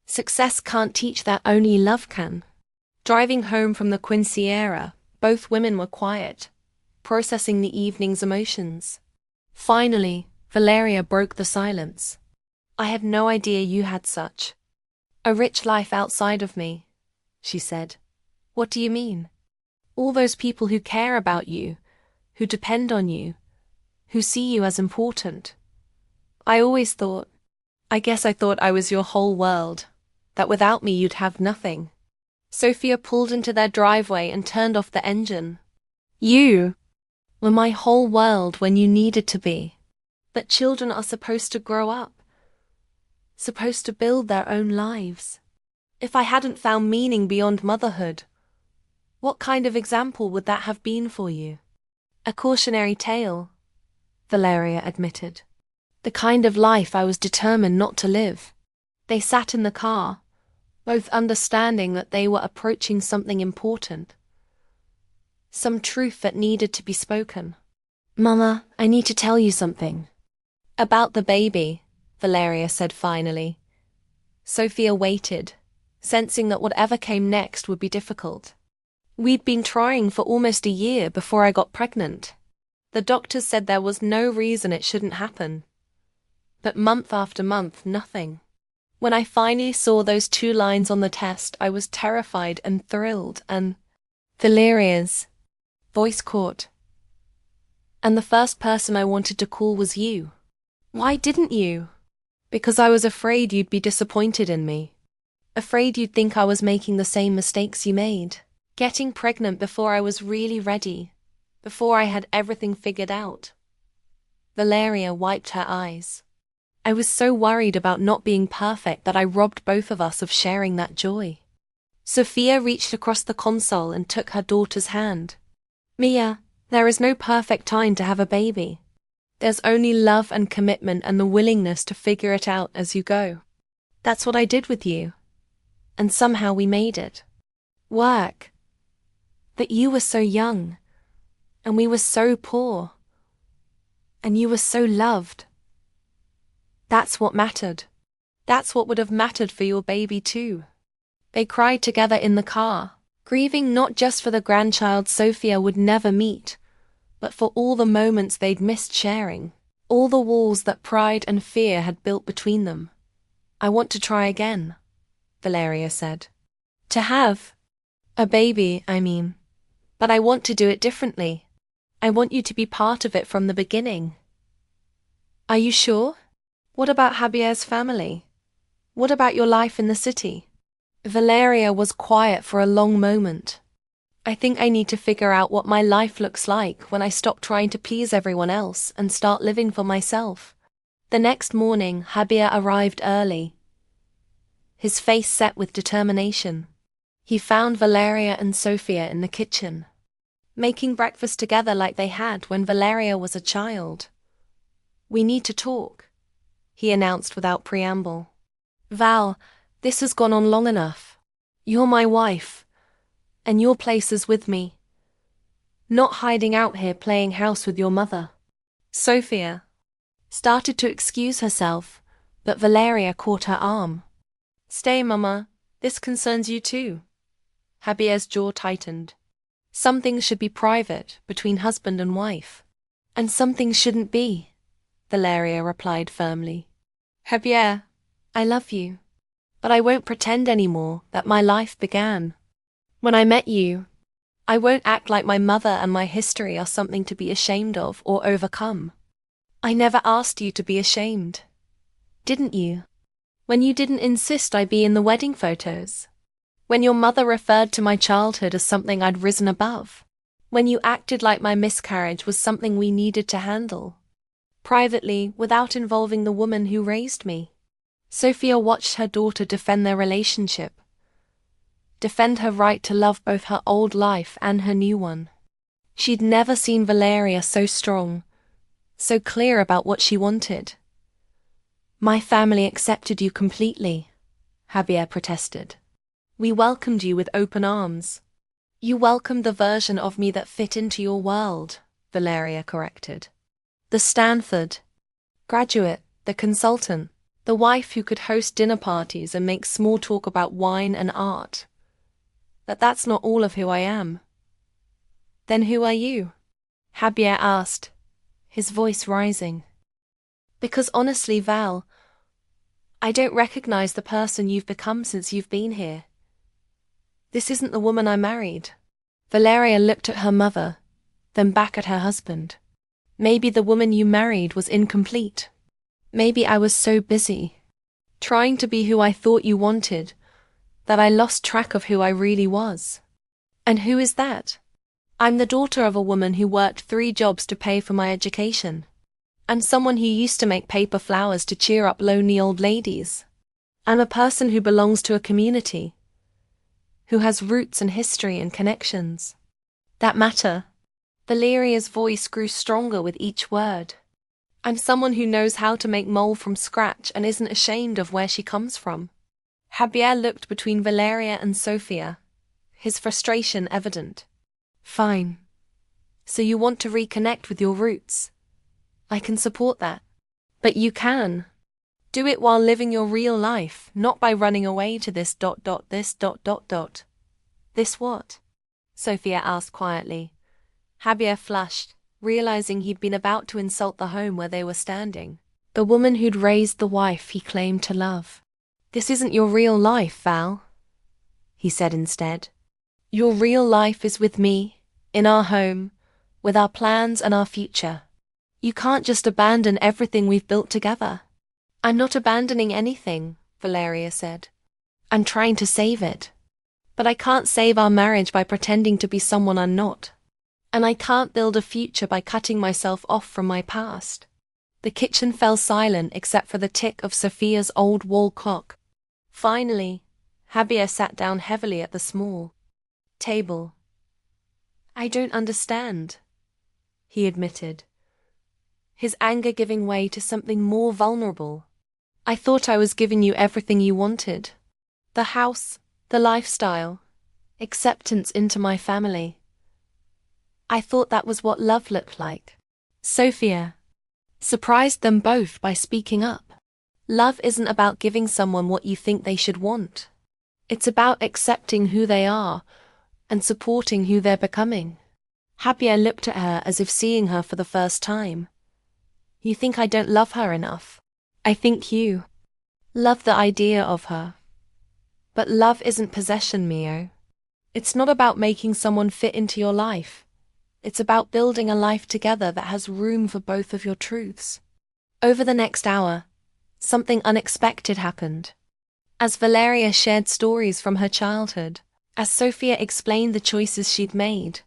Success can't teach that, only love can. Driving home from the Quinciera, both women were quiet, processing the evening's emotions. Finally, Valeria broke the silence. I had no idea you had such a rich life outside of me, she said. What do you mean? All those people who care about you, who depend on you, who see you as important. I guess I thought I was your whole world, that without me you'd have nothing. Sofia pulled into their driveway and turned off the engine. You were my whole world when you needed to be. But children are supposed to grow up, supposed to build their own lives. If I hadn't found meaning beyond motherhood, what kind of example would that have been for you? A cautionary tale, Valeria admitted. The kind of life I was determined not to live. They sat in the car, both understanding that they were approaching something important. Some truth that needed to be spoken. Mama, I need to tell you something. About the baby, Valeria said finally. Sofia waited, sensing that whatever came next would be difficult. We'd been trying for almost a year before I got pregnant. The doctors said there was no reason it shouldn't happen. But month after month, nothing. When I finally saw those 2 lines on the test, I was terrified and thrilled, and Valeria's voice caught. And the first person I wanted to call was you. Why didn't you? Because I was afraid you'd be disappointed in me. Afraid you'd think I was making the same mistakes you made. Getting pregnant before I was really ready. Before I had everything figured out. Valeria wiped her eyes. I was so worried about not being perfect that I robbed both of us of sharing that joy. Sofia reached across the console and took her daughter's hand. Mia, there is no perfect time to have a baby. There's only love and commitment and the willingness to figure it out as you go. That's what I did with you. And somehow we made it work. But you were so young. And we were so poor. And you were so loved. That's what mattered. That's what would have mattered for your baby too. They cried together in the car, grieving not just for the grandchild Sofia would never meet, but for all the moments they'd missed sharing, all the walls that pride and fear had built between them. I want to try again, Valeria said. To have a baby, I mean. But I want to do it differently. I want you to be part of it from the beginning. Are you sure? What about Javier's family? What about your life in the city? Valeria was quiet for a long moment. I think I need to figure out what my life looks like when I stop trying to please everyone else and start living for myself. The next morning, Javier arrived early. His face set with determination. He found Valeria and Sofia in the kitchen, making breakfast together like they had when Valeria was a child. We need to talk, he announced without preamble. Val, this has gone on long enough. You're my wife. And your place is with me. Not hiding out here playing house with your mother. Sofia started to excuse herself, but Valeria caught her arm. Stay, Mama. This concerns you too. Javier's jaw tightened. Some things should be private, between husband and wife. And some things shouldn't be, Valeria replied firmly. Javier, I love you. But I won't pretend anymore that my life began when I met you. I won't act like my mother and my history are something to be ashamed of or overcome. I never asked you to be ashamed. Didn't you? When you didn't insist I be in the wedding photos. When your mother referred to my childhood as something I'd risen above. When you acted like my miscarriage was something we needed to handle. Privately, without involving the woman who raised me. Sofia watched her daughter defend their relationship. Defend her right to love both her old life and her new one. She'd never seen Valeria so strong, so clear about what she wanted. My family accepted you completely, Javier protested. We welcomed you with open arms. You welcomed the version of me that fit into your world, Valeria corrected. The Stanford graduate, the consultant, the wife who could host dinner parties and make small talk about wine and art. But that's not all of who I am. Then who are you? Javier asked, his voice rising. Because honestly, Val, I don't recognize the person you've become since you've been here. This isn't the woman I married. Valeria looked at her mother, then back at her husband. Maybe the woman you married was incomplete. Maybe I was so busy, trying to be who I thought you wanted, that I lost track of who I really was. And who is that? I'm the daughter of a woman who worked 3 jobs to pay for my education. I'm someone who used to make paper flowers to cheer up lonely old ladies. I'm a person who belongs to a community, who has roots and history and connections that matter. Valeria's voice grew stronger with each word. I'm someone who knows how to make mold from scratch and isn't ashamed of where she comes from. Javier looked between Valeria and Sofia, his frustration evident. Fine. So you want to reconnect with your roots. I can support that. But you can Do it while living your real life, not by running away to this. This what? Sofia asked quietly. Javier flushed, realizing he'd been about to insult the home where they were standing. The woman who'd raised the wife he claimed to love. This isn't your real life, Val, he said instead. Your real life is with me, in our home, with our plans and our future. You can't just abandon everything we've built together. I'm not abandoning anything, Valeria said. I'm trying to save it. But I can't save our marriage by pretending to be someone I'm not. And I can't build a future by cutting myself off from my past. The kitchen fell silent except for the tick of Sofia's old wall clock. Finally, Javier sat down heavily at the small table. I don't understand, he admitted, his anger giving way to something more vulnerable. I thought I was giving you everything you wanted. The house, the lifestyle, acceptance into my family. I thought that was what love looked like. Sofia surprised them both by speaking up. Love isn't about giving someone what you think they should want. It's about accepting who they are and supporting who they're becoming. Javier looked at her as if seeing her for the first time. You think I don't love her enough? I think you love the idea of her. But love isn't possession, Mio. It's not about making someone fit into your life. It's about building a life together that has room for both of your truths. Over the next hour, something unexpected happened. As Valeria shared stories from her childhood, as Sofia explained the choices she'd made,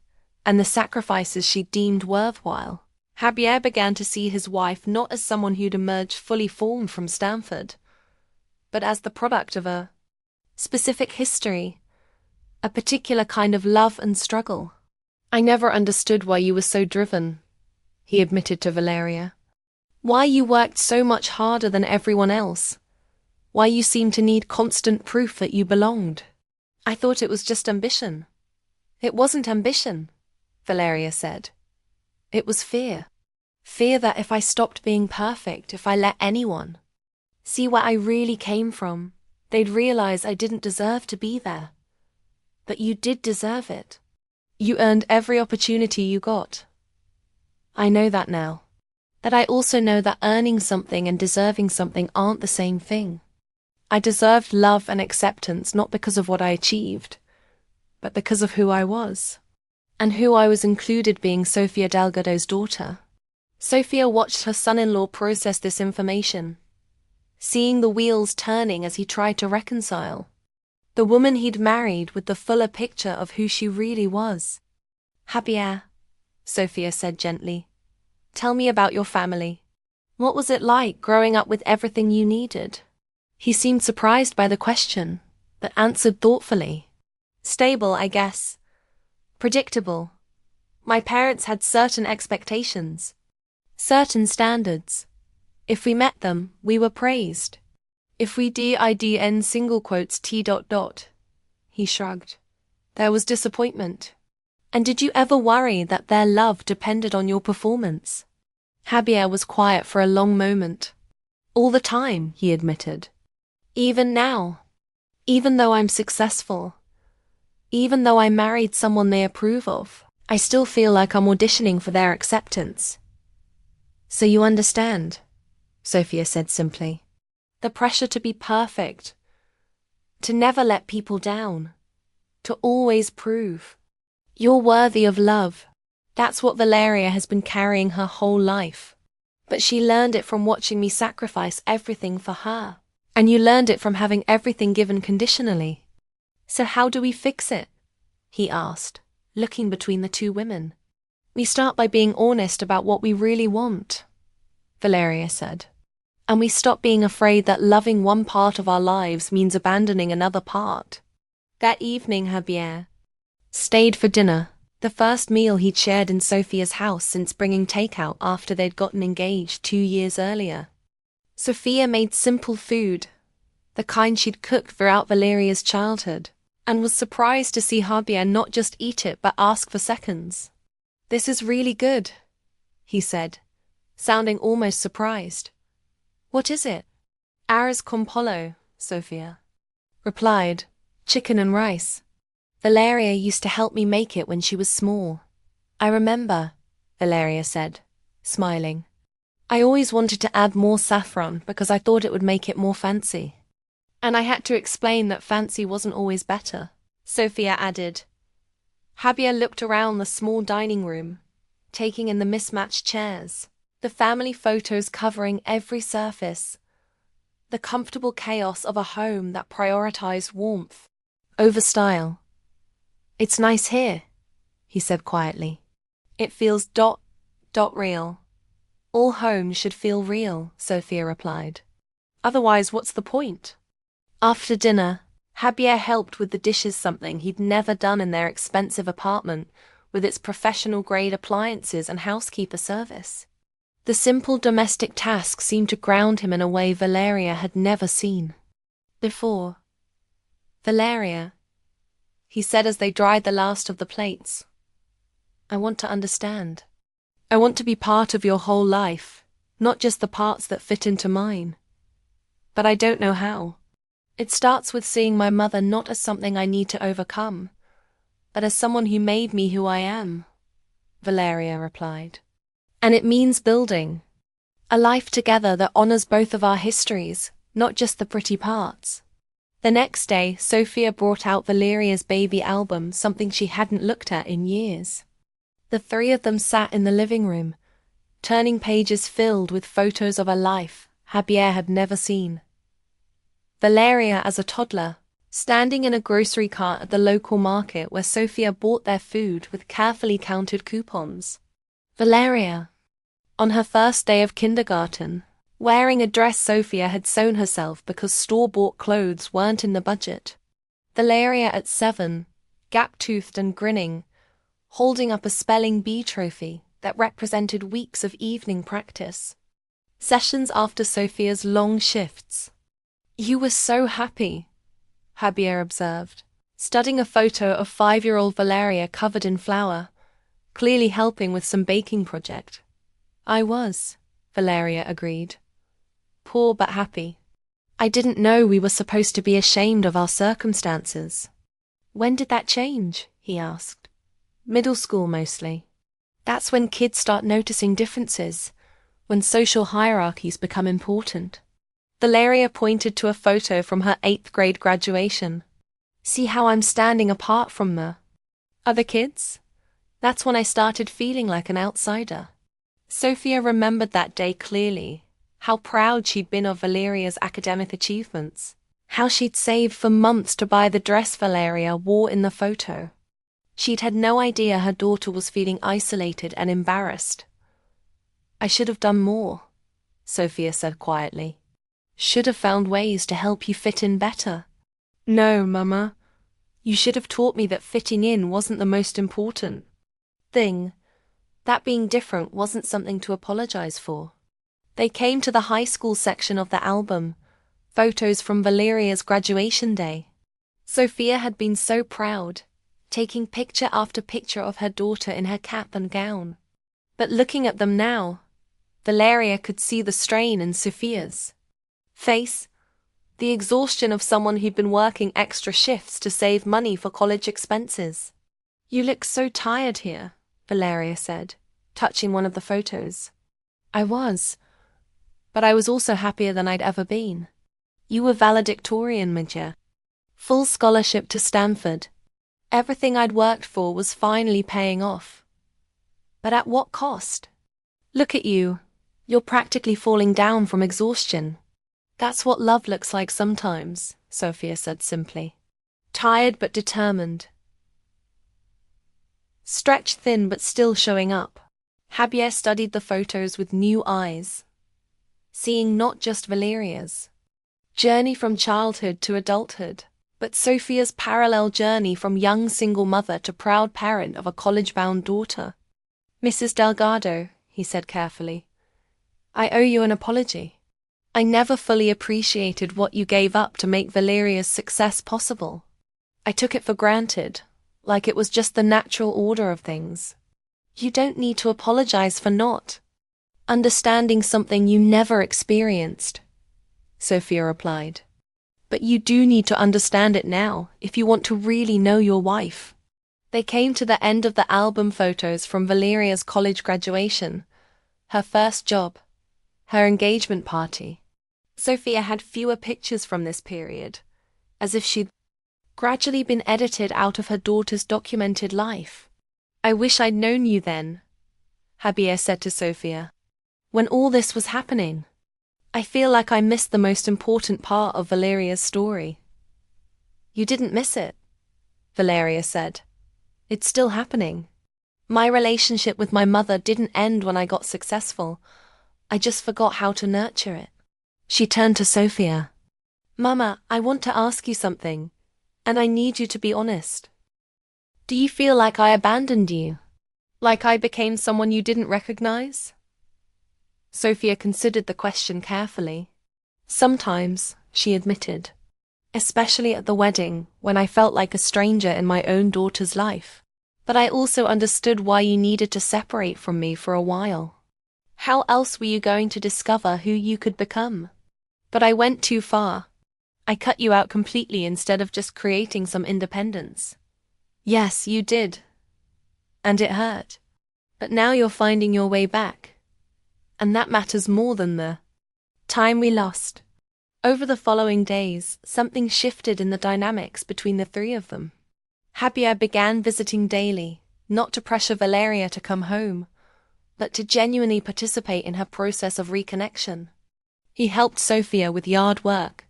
and the sacrifices she'd deemed worthwhile, Javier began to see his wife not as someone who'd emerged fully formed from Stanford, but as the product of a specific history, a particular kind of love and struggle. I never understood why you were so driven, he admitted to Valeria. Why you worked so much harder than everyone else. Why you seemed to need constant proof that you belonged. I thought it was just ambition. It wasn't ambition, Valeria said. It was fear. Fear that if I stopped being perfect, if I let anyone see where I really came from, they'd realize I didn't deserve to be there. But you did deserve it. You earned every opportunity you got. I know that now. That I also know that earning something and deserving something aren't the same thing. I deserved love and acceptance not because of what I achieved, but because of who I was. And who I was, included being Sofia Delgado's daughter. Sofia watched her son-in-law process this information, seeing the wheels turning as he tried to reconcile the woman he'd married with the fuller picture of who she really was. Javier, Sofia said gently, tell me about your family. What was it like growing up with everything you needed? He seemed surprised by the question, but answered thoughtfully. Stable, I guess. Predictable. My parents had certain expectations. Certain standards. If we met them, we were praised. If we didn't single quotes t. He shrugged. There was disappointment. And did you ever worry that their love depended on your performance? Javier was quiet for a long moment. All the time, he admitted. Even now. Even though I'm successful. Even though I married someone they approve of, I still feel like I'm auditioning for their acceptance. So you understand, Sofia said simply. The pressure to be perfect. To never let people down. To always prove. You're worthy of love. That's what Valeria has been carrying her whole life. But she learned it from watching me sacrifice everything for her. And you learned it from having everything given conditionally. So how do we fix it? He asked, looking between the two women. We start by being honest about what we really want, Valeria said. And we stop being afraid that loving one part of our lives means abandoning another part. That evening, Javier stayed for dinner, the first meal he'd shared in Sofia's house since bringing takeout after they'd gotten engaged 2 years earlier. Sofia made simple food, the kind she'd cooked throughout Valeria's childhood, and was surprised to see Javier not just eat it but ask for seconds. This is really good, he said, sounding almost surprised. What is it? Arroz con pollo, Sofia replied. Chicken and rice. Valeria used to help me make it when she was small. I remember, Valeria said, smiling. I always wanted to add more saffron because I thought it would make it more fancy. And I had to explain that fancy wasn't always better, Sofia added. Javier looked around the small dining room, taking in the mismatched chairs, the family photos covering every surface, the comfortable chaos of a home that prioritized warmth over style. It's nice here, he said quietly. It feels real. All homes should feel real, Sofia replied. Otherwise, what's the point? After dinner, Javier helped with the dishes, something he'd never done in their expensive apartment with its professional-grade appliances and housekeeper service. The simple domestic task seemed to ground him in a way Valeria had never seen before. Valeria, he said as they dried the last of the plates, I want to understand. I want to be part of your whole life, not just the parts that fit into mine. But I don't know how. It starts with seeing my mother not as something I need to overcome, but as someone who made me who I am, Valeria replied. And it means building a life together that honors both of our histories, not just the pretty parts. The next day, Sofia brought out Valeria's baby album, something she hadn't looked at in years. The three of them sat in the living room, turning pages filled with photos of a life Javier had never seen. Valeria as a toddler, standing in a grocery cart at the local market where Sofia bought their food with carefully counted coupons. Valeria, on her first day of kindergarten, wearing a dress Sofia had sewn herself because store-bought clothes weren't in the budget. Valeria at 7, gap-toothed and grinning, holding up a spelling bee trophy that represented weeks of evening practice. Sessions after Sofia's long shifts. You were so happy, Javier observed, studying a photo of 5-year-old Valeria covered in flour, clearly helping with some baking project. I was, Valeria agreed. Poor but happy. I didn't know we were supposed to be ashamed of our circumstances. When did that change? He asked. Middle school mostly. That's when kids start noticing differences, when social hierarchies become important. Valeria pointed to a photo from her 8th grade graduation. See how I'm standing apart from the other kids? That's when I started feeling like an outsider. Sofia remembered that day clearly, how proud she'd been of Valeria's academic achievements, how she'd saved for months to buy the dress Valeria wore in the photo. She'd had no idea her daughter was feeling isolated and embarrassed. I should have done more, Sofia said quietly. Should have found ways to help you fit in better. No, Mama. You should have taught me that fitting in wasn't the most important thing. That being different wasn't something to apologize for. They came to the high school section of the album, photos from Valeria's graduation day. Sofia had been so proud, taking picture after picture of her daughter in her cap and gown. But looking at them now, Valeria could see the strain in Sofia's face, the exhaustion of someone who'd been working extra shifts to save money for college expenses. You look so tired here, Valeria said, touching one of the photos. I was, but I was also happier than I'd ever been. You were valedictorian mid-year. Full scholarship to Stanford. Everything I'd worked for was finally paying off. But at what cost? Look at you. You're practically falling down from exhaustion. That's what love looks like sometimes, Sofia said simply. Tired but determined. Stretched thin but still showing up. Javier studied the photos with new eyes, seeing not just Valeria's journey from childhood to adulthood, but Sofia's parallel journey from young single mother to proud parent of a college-bound daughter. Mrs. Delgado, he said carefully, I owe you an apology. I never fully appreciated what you gave up to make Valeria's success possible. I took it for granted, like it was just the natural order of things. You don't need to apologize for not understanding something you never experienced. Sofia replied. But you do need to understand it now if you want to really know your wife. They came to the end of the album photos from Valeria's college graduation, her first job, her engagement party. Sofia had fewer pictures from this period, as if she'd gradually been edited out of her daughter's documented life. I wish I'd known you then, Javier said to Sofia. When all this was happening, I feel like I missed the most important part of Valeria's story. You didn't miss it, Valeria said. It's still happening. My relationship with my mother didn't end when I got successful. I just forgot how to nurture it. She turned to Sofia. Mama, I want to ask you something, and I need you to be honest. Do you feel like I abandoned you? Like I became someone you didn't recognize? Sofia considered the question carefully. Sometimes, she admitted. Especially at the wedding, when I felt like a stranger in my own daughter's life. But I also understood why you needed to separate from me for a while. How else were you going to discover who you could become? But I went too far. I cut you out completely instead of just creating some independence. Yes, you did. And it hurt. But now you're finding your way back. And that matters more than the time we lost. Over the following days, something shifted in the dynamics between the three of them. Javier began visiting daily, not to pressure Valeria to come home, but to genuinely participate in her process of reconnection. He helped Sofia with yard work,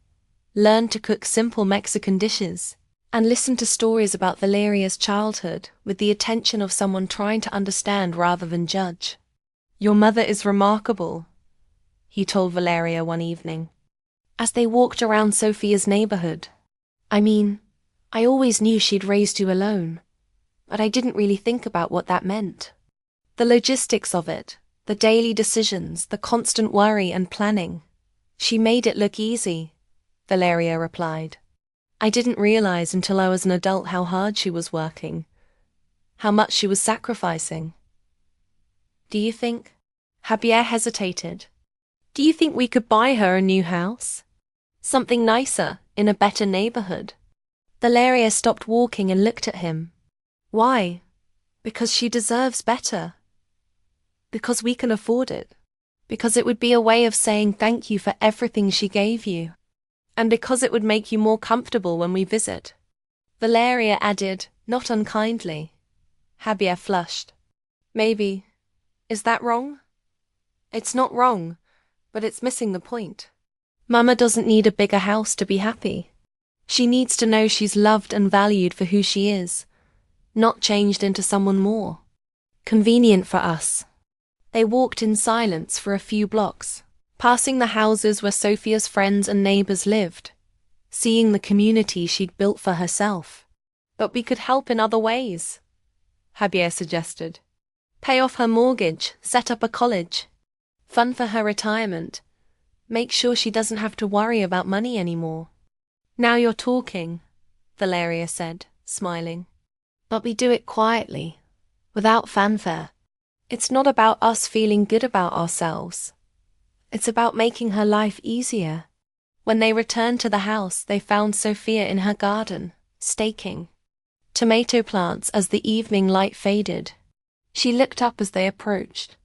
learned to cook simple Mexican dishes, and listened to stories about Valeria's childhood with the attention of someone trying to understand rather than judge. Your mother is remarkable, he told Valeria one evening, as they walked around Sofia's neighborhood. I mean, I always knew she'd raised you alone, but I didn't really think about what that meant. The logistics of it, the daily decisions, the constant worry and planning. She made it look easy, Valeria replied. I didn't realize until I was an adult how hard she was working, how much she was sacrificing. Do you think? Javier hesitated. Do you think we could buy her a new house? Something nicer, in a better neighborhood? Valeria stopped walking and looked at him. Why? Because she deserves better. Because we can afford it. Because it would be a way of saying thank you for everything she gave you. And because it would make you more comfortable when we visit. Valeria added, not unkindly. Javier flushed. Maybe. Is that wrong? It's not wrong, but it's missing the point. Mama doesn't need a bigger house to be happy. She needs to know she's loved and valued for who she is, not changed into someone more. Convenient for us. They walked in silence for a few blocks, passing the houses where Sofia's friends and neighbors lived, seeing the community she'd built for herself. But we could help in other ways, Javier suggested. Pay off her mortgage, set up a college, fund for her retirement, make sure she doesn't have to worry about money anymore. Now you're talking, Valeria said, smiling. But we do it quietly, without fanfare. It's not about us feeling good about ourselves. It's about making her life easier. When they returned to the house, they found Sofia in her garden, staking tomato plants as the evening light faded. She looked up as they approached,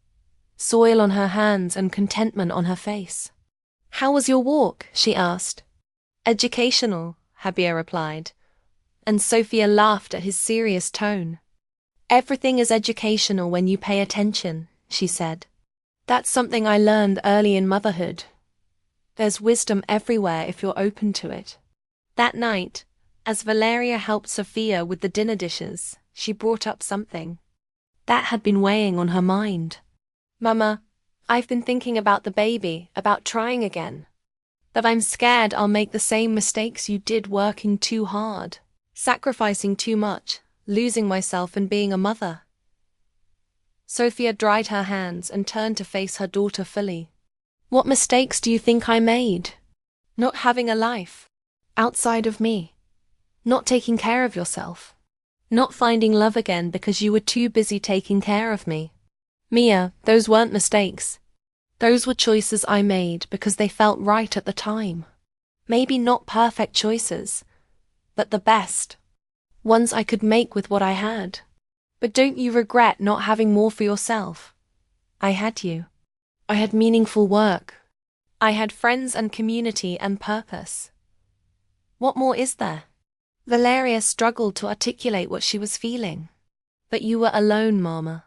soil on her hands and contentment on her face. How was your walk? She asked. Educational, Javier replied, and Sofia laughed at his serious tone. Everything is educational when you pay attention, she said. That's something I learned early in motherhood. There's wisdom everywhere if you're open to it. That night, as Valeria helped Sofia with the dinner dishes, she brought up something that had been weighing on her mind. Mama, I've been thinking about the baby, about trying again. But I'm scared I'll make the same mistakes you did working too hard, sacrificing too much, losing myself in being a mother. Sofia dried her hands and turned to face her daughter fully. What mistakes do you think I made? Not having a life outside of me. Not taking care of yourself. Not finding love again because you were too busy taking care of me. Mia, those weren't mistakes. Those were choices I made because they felt right at the time. Maybe not perfect choices, but the best ones I could make with what I had. But don't you regret not having more for yourself? I had you. I had meaningful work. I had friends and community and purpose. What more is there? Valeria struggled to articulate what she was feeling. But you were alone, Mama.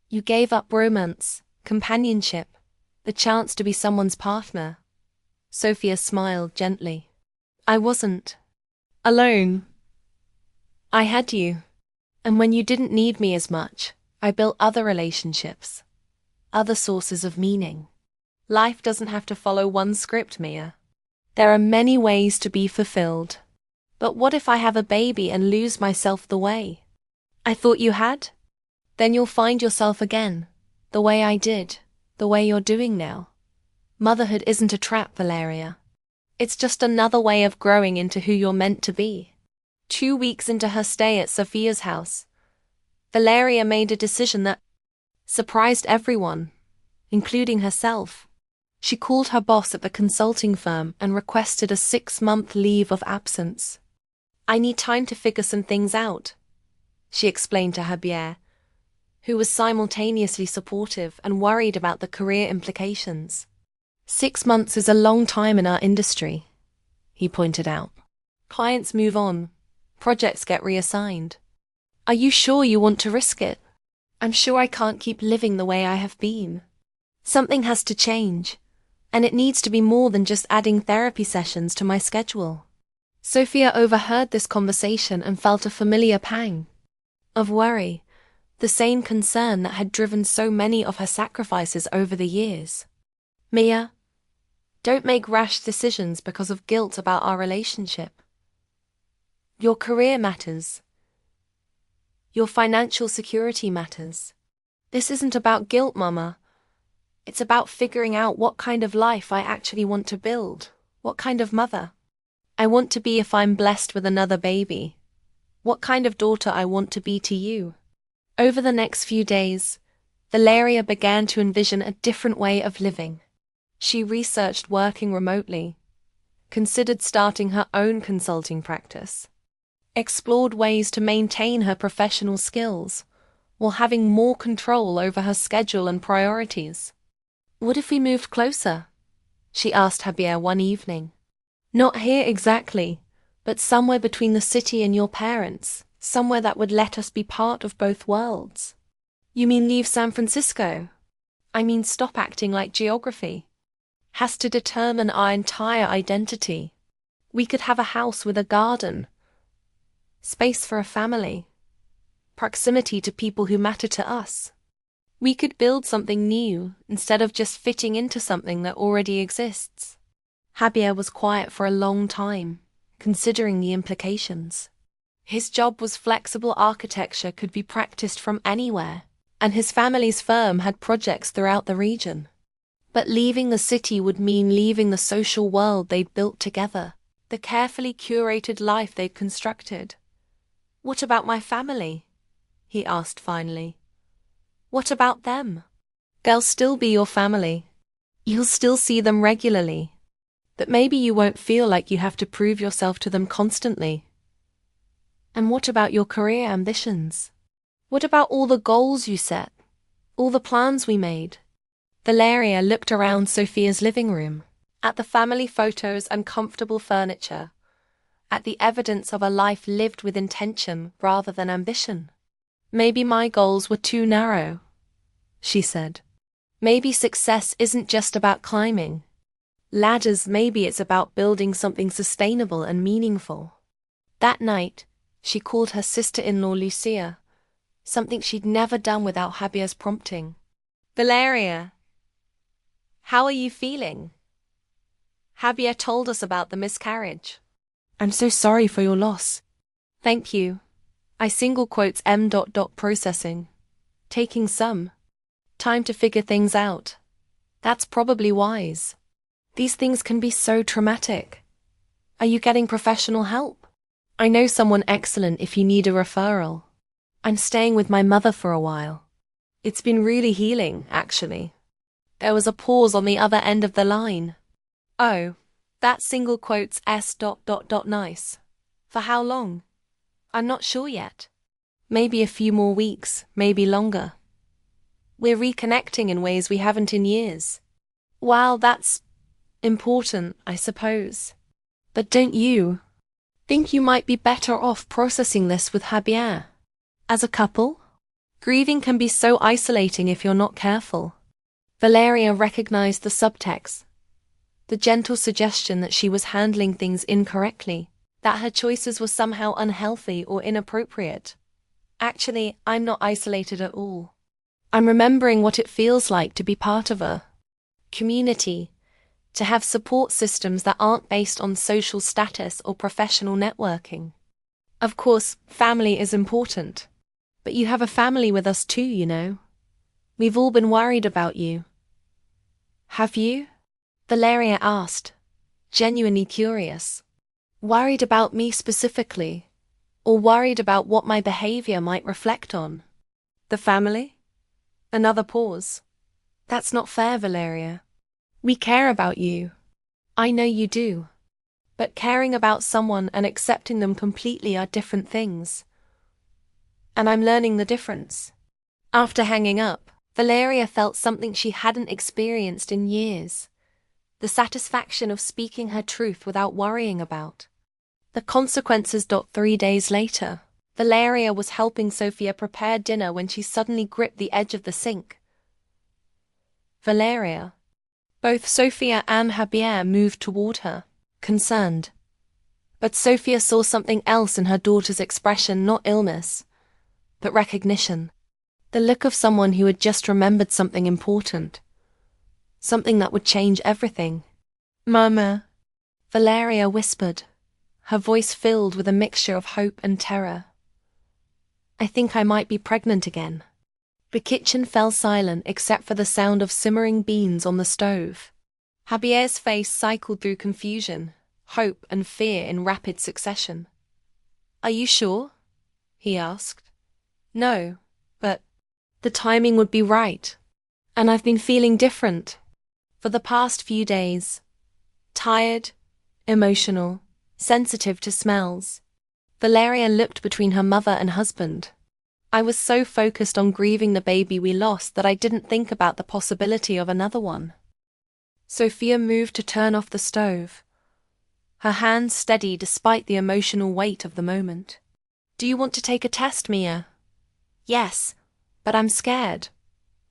You gave up romance, companionship, the chance to be someone's partner. Sofia smiled gently. I wasn't alone. I had you. And when you didn't need me as much, I built other relationships, other sources of meaning. Life doesn't have to follow one script, Mia. There are many ways to be fulfilled. But what if I have a baby and lose myself the way I thought you had? Then you'll find yourself again, the way I did, the way you're doing now. Motherhood isn't a trap, Valeria. It's just another way of growing into who you're meant to be. 2 weeks into her stay at Sofia's house, Valeria made a decision that surprised everyone, including herself. She called her boss at the consulting firm and requested a 6-month leave of absence. I need time to figure some things out, she explained to Javier, who was simultaneously supportive and worried about the career implications. 6 months is a long time in our industry, he pointed out. Clients move on, projects get reassigned. Are you sure you want to risk it? I'm sure I can't keep living the way I have been. Something has to change, and it needs to be more than just adding therapy sessions to my schedule. Sofia overheard this conversation and felt a familiar pang of worry, the same concern that had driven so many of her sacrifices over the years. Mia, don't make rash decisions because of guilt about our relationship. Your career matters. Your financial security matters. This isn't about guilt, Mama. It's about figuring out what kind of life I actually want to build, what kind of mother I want to be if I'm blessed with another baby, what kind of daughter I want to be to you. Over the next few days, Valeria began to envision a different way of living. She researched working remotely, considered starting her own consulting practice, explored ways to maintain her professional skills while having more control over her schedule and priorities. What if we moved closer? She asked Javier one evening. Not here exactly, but somewhere between the city and your parents, somewhere that would let us be part of both worlds. You mean leave San Francisco? I mean stop acting like geography has to determine our entire identity. We could have a house with a garden, space for a family, proximity to people who matter to us. We could build something new instead of just fitting into something that already exists. Javier was quiet for a long time, considering the implications. His job was flexible, architecture could be practiced from anywhere, and his family's firm had projects throughout the region. But leaving the city would mean leaving the social world they'd built together, the carefully curated life they'd constructed. What about my family? He asked finally. What about them? They'll still be your family. You'll still see them regularly. But maybe you won't feel like you have to prove yourself to them constantly. And what about your career ambitions? What about all the goals you set? All the plans we made? Valeria looked around Sofia's living room, at the family photos and comfortable furniture, at the evidence of a life lived with intention rather than ambition. Maybe my goals were too narrow, she said. Maybe success isn't just about climbing ladders, maybe it's about building something sustainable and meaningful. That night, she called her sister-in-law Lucia, something she'd never done without Javier's prompting. Valeria, how are you feeling? Javier told us about the miscarriage. I'm so sorry for your loss. Thank you. I single quotes processing. Taking some time to figure things out. That's probably wise. These things can be so traumatic. Are you getting professional help? I know someone excellent if you need a referral. I'm staying with my mother for a while. It's been really healing, actually. There was a pause on the other end of the line. Oh, that single quotes nice. For how long? I'm not sure yet. Maybe a few more weeks, maybe longer. We're reconnecting in ways we haven't in years. Well, that's important, I suppose. But don't you think you might be better off processing this with Javier? As a couple? Grieving can be so isolating if you're not careful. Valeria recognized the subtext, the gentle suggestion that she was handling things incorrectly, that her choices were somehow unhealthy or inappropriate. Actually, I'm not isolated at all. I'm remembering what it feels like to be part of a community, to have support systems that aren't based on social status or professional networking. Of course, family is important. But you have a family with us too, you know. We've all been worried about you. Have you? Valeria asked, genuinely curious. Worried about me specifically, or worried about what my behavior might reflect on? The family? Another pause. That's not fair, Valeria. We care about you. I know you do. But caring about someone and accepting them completely are different things. And I'm learning the difference. After hanging up, Valeria felt something she hadn't experienced in years. The satisfaction of speaking her truth without worrying about the consequences. 3 days later, Valeria was helping Sofia prepare dinner when she suddenly gripped the edge of the sink. Valeria. Both Sofia and Javier moved toward her, concerned. But Sofia saw something else in her daughter's expression, not illness, but recognition. The look of someone who had just remembered something important. Something that would change everything. Mama, Valeria whispered, her voice filled with a mixture of hope and terror. I think I might be pregnant again. The kitchen fell silent except for the sound of simmering beans on the stove. Javier's face cycled through confusion, hope and fear in rapid succession. Are you sure? He asked. No, but the timing would be right. And I've been feeling different for the past few days. Tired, emotional, sensitive to smells. Valeria looked between her mother and husband. I was so focused on grieving the baby we lost that I didn't think about the possibility of another one. Sofia moved to turn off the stove, her hands steady despite the emotional weight of the moment. Do you want to take a test, Mia? Yes, but I'm scared.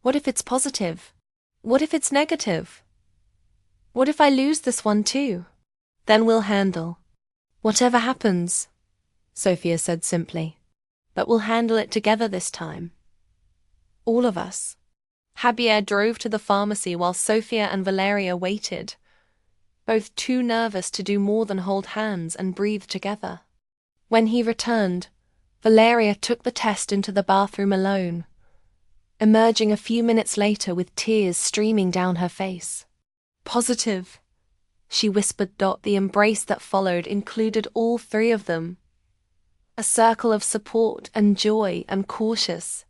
What if it's positive? What if it's negative? What if I lose this one too? Then we'll handle whatever happens, Sofia said simply. But we'll handle it together this time. All of us. Javier drove to the pharmacy while Sofia and Valeria waited, both too nervous to do more than hold hands and breathe together. When he returned, Valeria took the test into the bathroom alone, emerging a few minutes later with tears streaming down her face. Positive, she whispered. The embrace that followed included all three of them. A circle of support and joy and cautious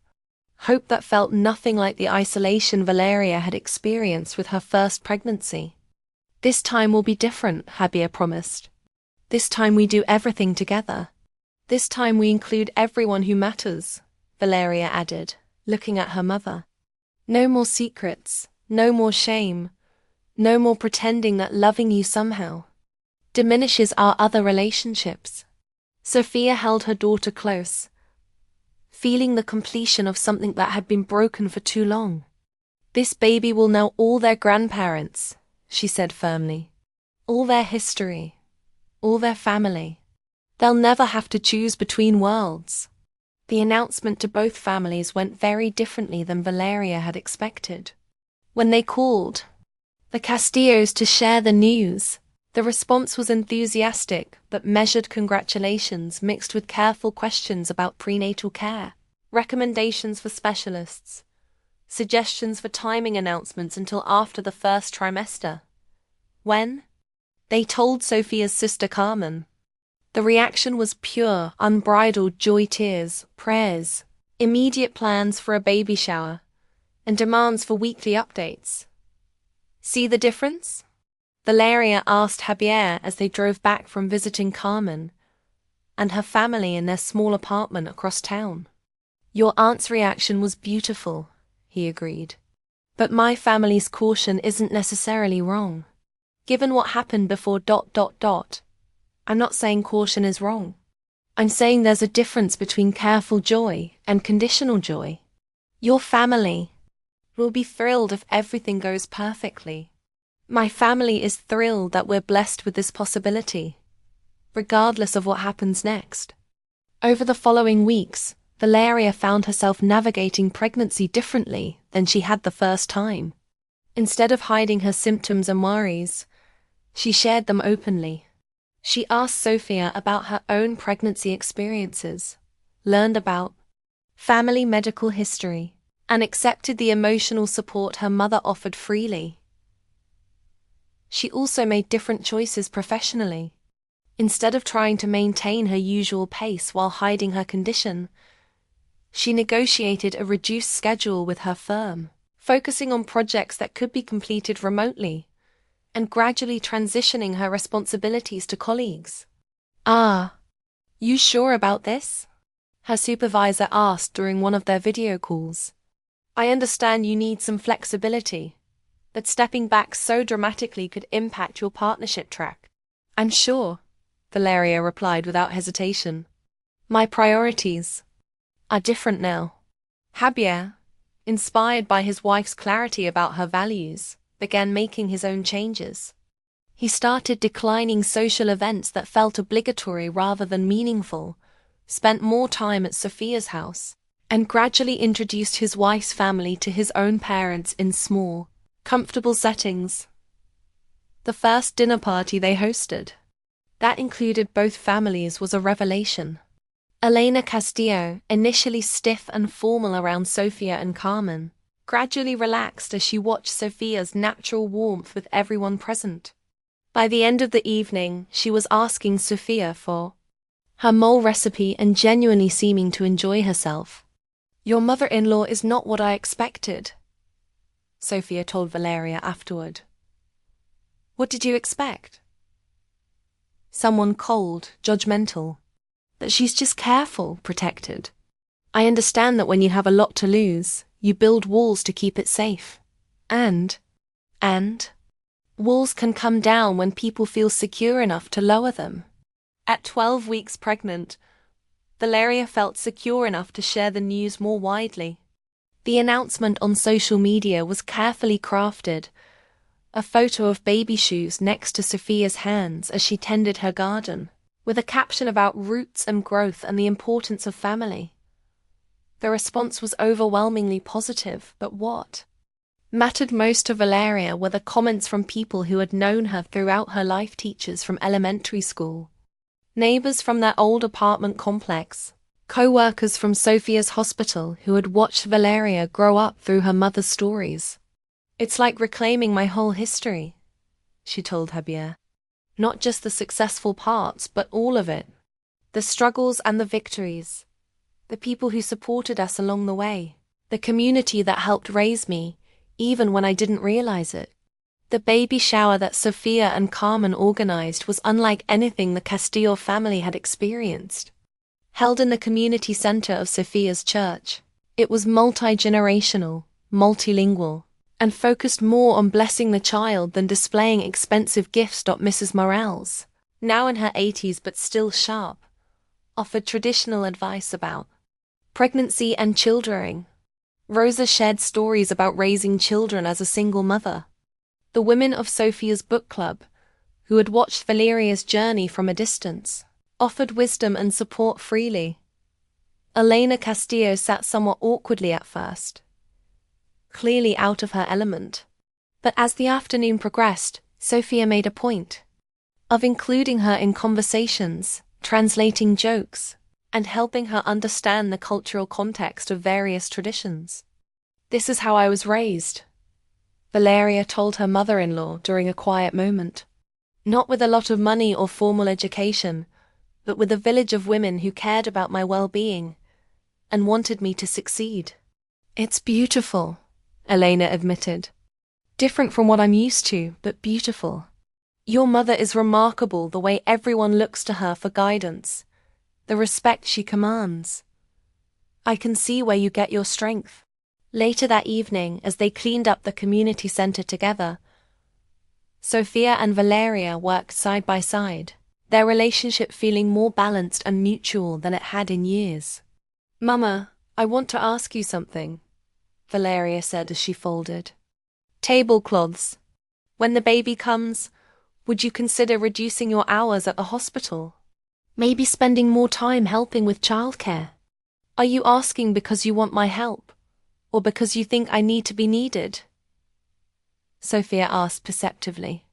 hope that felt nothing like the isolation Valeria had experienced with her first pregnancy. This time will be different, Javier promised. This time we do everything together. This time we include everyone who matters, Valeria added, looking at her mother. No more secrets, no more shame, no more pretending that loving you somehow diminishes our other relationships. Sofia held her daughter close, feeling the completion of something that had been broken for too long. This baby will know all their grandparents, she said firmly. All their history, all their family. They'll never have to choose between worlds. The announcement to both families went very differently than Valeria had expected. When they called the Castillos to share the news, the response was enthusiastic but measured congratulations mixed with careful questions about prenatal care, recommendations for specialists, suggestions for timing announcements until after the first trimester. When they told Sofia's sister Carmen, the reaction was pure, unbridled joy, tears, prayers, immediate plans for a baby shower, and demands for weekly updates. See the difference? Valeria asked Javier as they drove back from visiting Carmen and her family in their small apartment across town. Your aunt's reaction was beautiful, he agreed. But my family's caution isn't necessarily wrong. Given what happened before ... I'm not saying caution is wrong. I'm saying there's a difference between careful joy and conditional joy. Your family will be thrilled if everything goes perfectly. My family is thrilled that we're blessed with this possibility, regardless of what happens next. Over the following weeks, Valeria found herself navigating pregnancy differently than she had the first time. Instead of hiding her symptoms and worries, she shared them openly. She asked Sofia about her own pregnancy experiences, learned about family medical history, and accepted the emotional support her mother offered freely. She also made different choices professionally. Instead of trying to maintain her usual pace while hiding her condition, she negotiated a reduced schedule with her firm, focusing on projects that could be completed remotely, and gradually transitioning her responsibilities to colleagues. "Ah, you sure about this?" her supervisor asked during one of their video calls. "I understand you need some flexibility, that stepping back so dramatically could impact your partnership track." "I'm sure," Valeria replied without hesitation. "My priorities are different now." Javier, inspired by his wife's clarity about her values, began making his own changes. He started declining social events that felt obligatory rather than meaningful, spent more time at Sofia's house, and gradually introduced his wife's family to his own parents in small, comfortable settings. The first dinner party they hosted, that included both families, was a revelation. Elena Castillo, initially stiff and formal around Sofia and Carmen, gradually relaxed as she watched Sofia's natural warmth with everyone present. By the end of the evening, she was asking Sofia for her mole recipe and genuinely seeming to enjoy herself. "Your mother-in-law is not what I expected," Sofia told Valeria afterward. "What did you expect?" "Someone cold, judgmental. That she's just careful, protected. I understand that when you have a lot to lose, you build walls to keep it safe. And walls can come down when people feel secure enough to lower them." At 12 weeks pregnant, Valeria felt secure enough to share the news more widely. The announcement on social media was carefully crafted, a photo of baby shoes next to Sofia's hands as she tended her garden, with a caption about roots and growth and the importance of family. The response was overwhelmingly positive, but what mattered most to Valeria were the comments from people who had known her throughout her life: teachers from elementary school, neighbors from their old apartment complex, co-workers from Sofia's hospital who had watched Valeria grow up through her mother's stories. "It's like reclaiming my whole history," she told Javier. "Not just the successful parts, but all of it. The struggles and the victories. The people who supported us along the way. The community that helped raise me, even when I didn't realize it." The baby shower that Sofia and Carmen organized was unlike anything the Castillo family had experienced. Held in the community center of Sofia's church, it was multi-generational, multilingual, and focused more on blessing the child than displaying expensive gifts. Mrs. Morales, now in her 80s but still sharp, offered traditional advice about pregnancy and childrearing. Rosa shared stories about raising children as a single mother. The women of Sofia's book club, who had watched Valeria's journey from a distance, offered wisdom and support freely. Elena Castillo sat somewhat awkwardly at first, clearly out of her element. But as the afternoon progressed, Sofia made a point of including her in conversations, translating jokes, and helping her understand the cultural context of various traditions. "This is how I was raised," Valeria told her mother-in-law during a quiet moment. "Not with a lot of money or formal education, but with a village of women who cared about my well-being and wanted me to succeed." "It's beautiful," Elena admitted. Different from what I'm used to, but beautiful. Your mother is remarkable, the way everyone looks to her for guidance, the respect she commands. I can see where you get your strength. Later that evening, as they cleaned up the community center together, Sofia and Valeria worked side by side, their relationship feeling more balanced and mutual than it had in years. "Mama, I want to ask you something," Valeria said as she folded tablecloths. "When the baby comes, would you consider reducing your hours at the hospital? Maybe spending more time helping with childcare? Are you asking because you want my help, or because you think I need to be needed?" Sofia asked perceptively.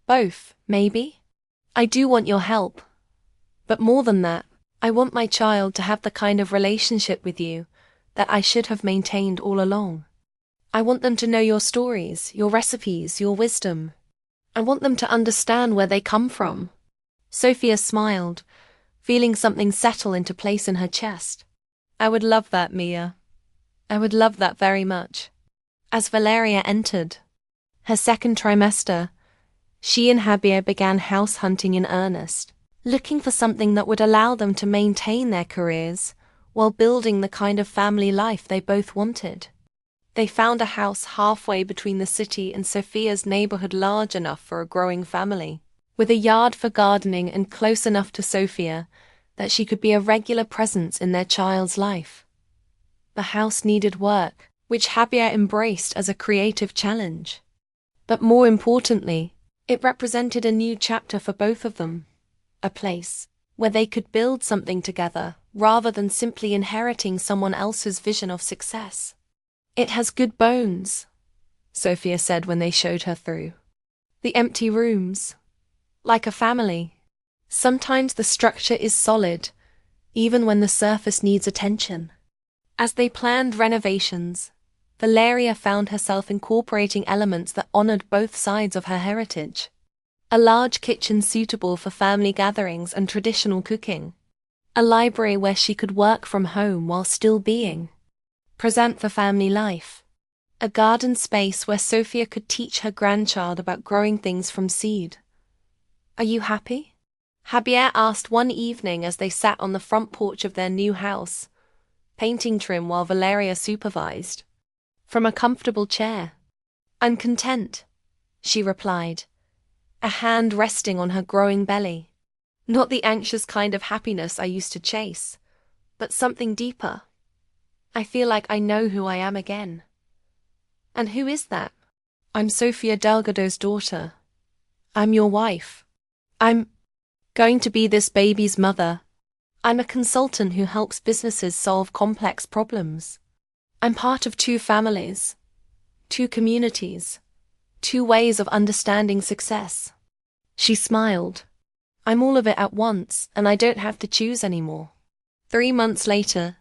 "Both, maybe. I do want your help. But more than that, I want my child to have the kind of relationship with you that I should have maintained all along. I want them to know your stories, your recipes, your wisdom. I want them to understand where they come from." Sofia smiled, feeling something settle into place in her chest. "I would love that, Mia. I would love that very much." As Valeria entered her second trimester, she and Javier began house hunting in earnest, looking for something that would allow them to maintain their careers while building the kind of family life they both wanted. They found a house halfway between the city and Sofia's neighborhood, large enough for a growing family, with a yard for gardening and close enough to Sofia that she could be a regular presence in their child's life. The house needed work, which Javier embraced as a creative challenge. But more importantly, it represented a new chapter for both of them, a place where they could build something together rather than simply inheriting someone else's vision of success. "It has good bones," Sofia said when they showed her through. "The empty rooms. Like a family. Sometimes the structure is solid, even when the surface needs attention." As they planned renovations, Valeria found herself incorporating elements that honored both sides of her heritage. A large kitchen suitable for family gatherings and traditional cooking. A library where she could work from home while still being present for family life. A garden space where Sofia could teach her grandchild about growing things from seed. "Are you happy?" Javier asked one evening as they sat on the front porch of their new house, painting trim while Valeria supervised from a comfortable chair. "I'm content," she replied, a hand resting on her growing belly. "Not the anxious kind of happiness I used to chase, but something deeper. I feel like I know who I am again." "And who is that?" "I'm Sofia Delgado's daughter. I'm your wife. I'm going to be this baby's mother. I'm a consultant who helps businesses solve complex problems. I'm part of two families, two communities, two ways of understanding success." She smiled. "I'm all of it at once, and I don't have to choose anymore." 3 months later,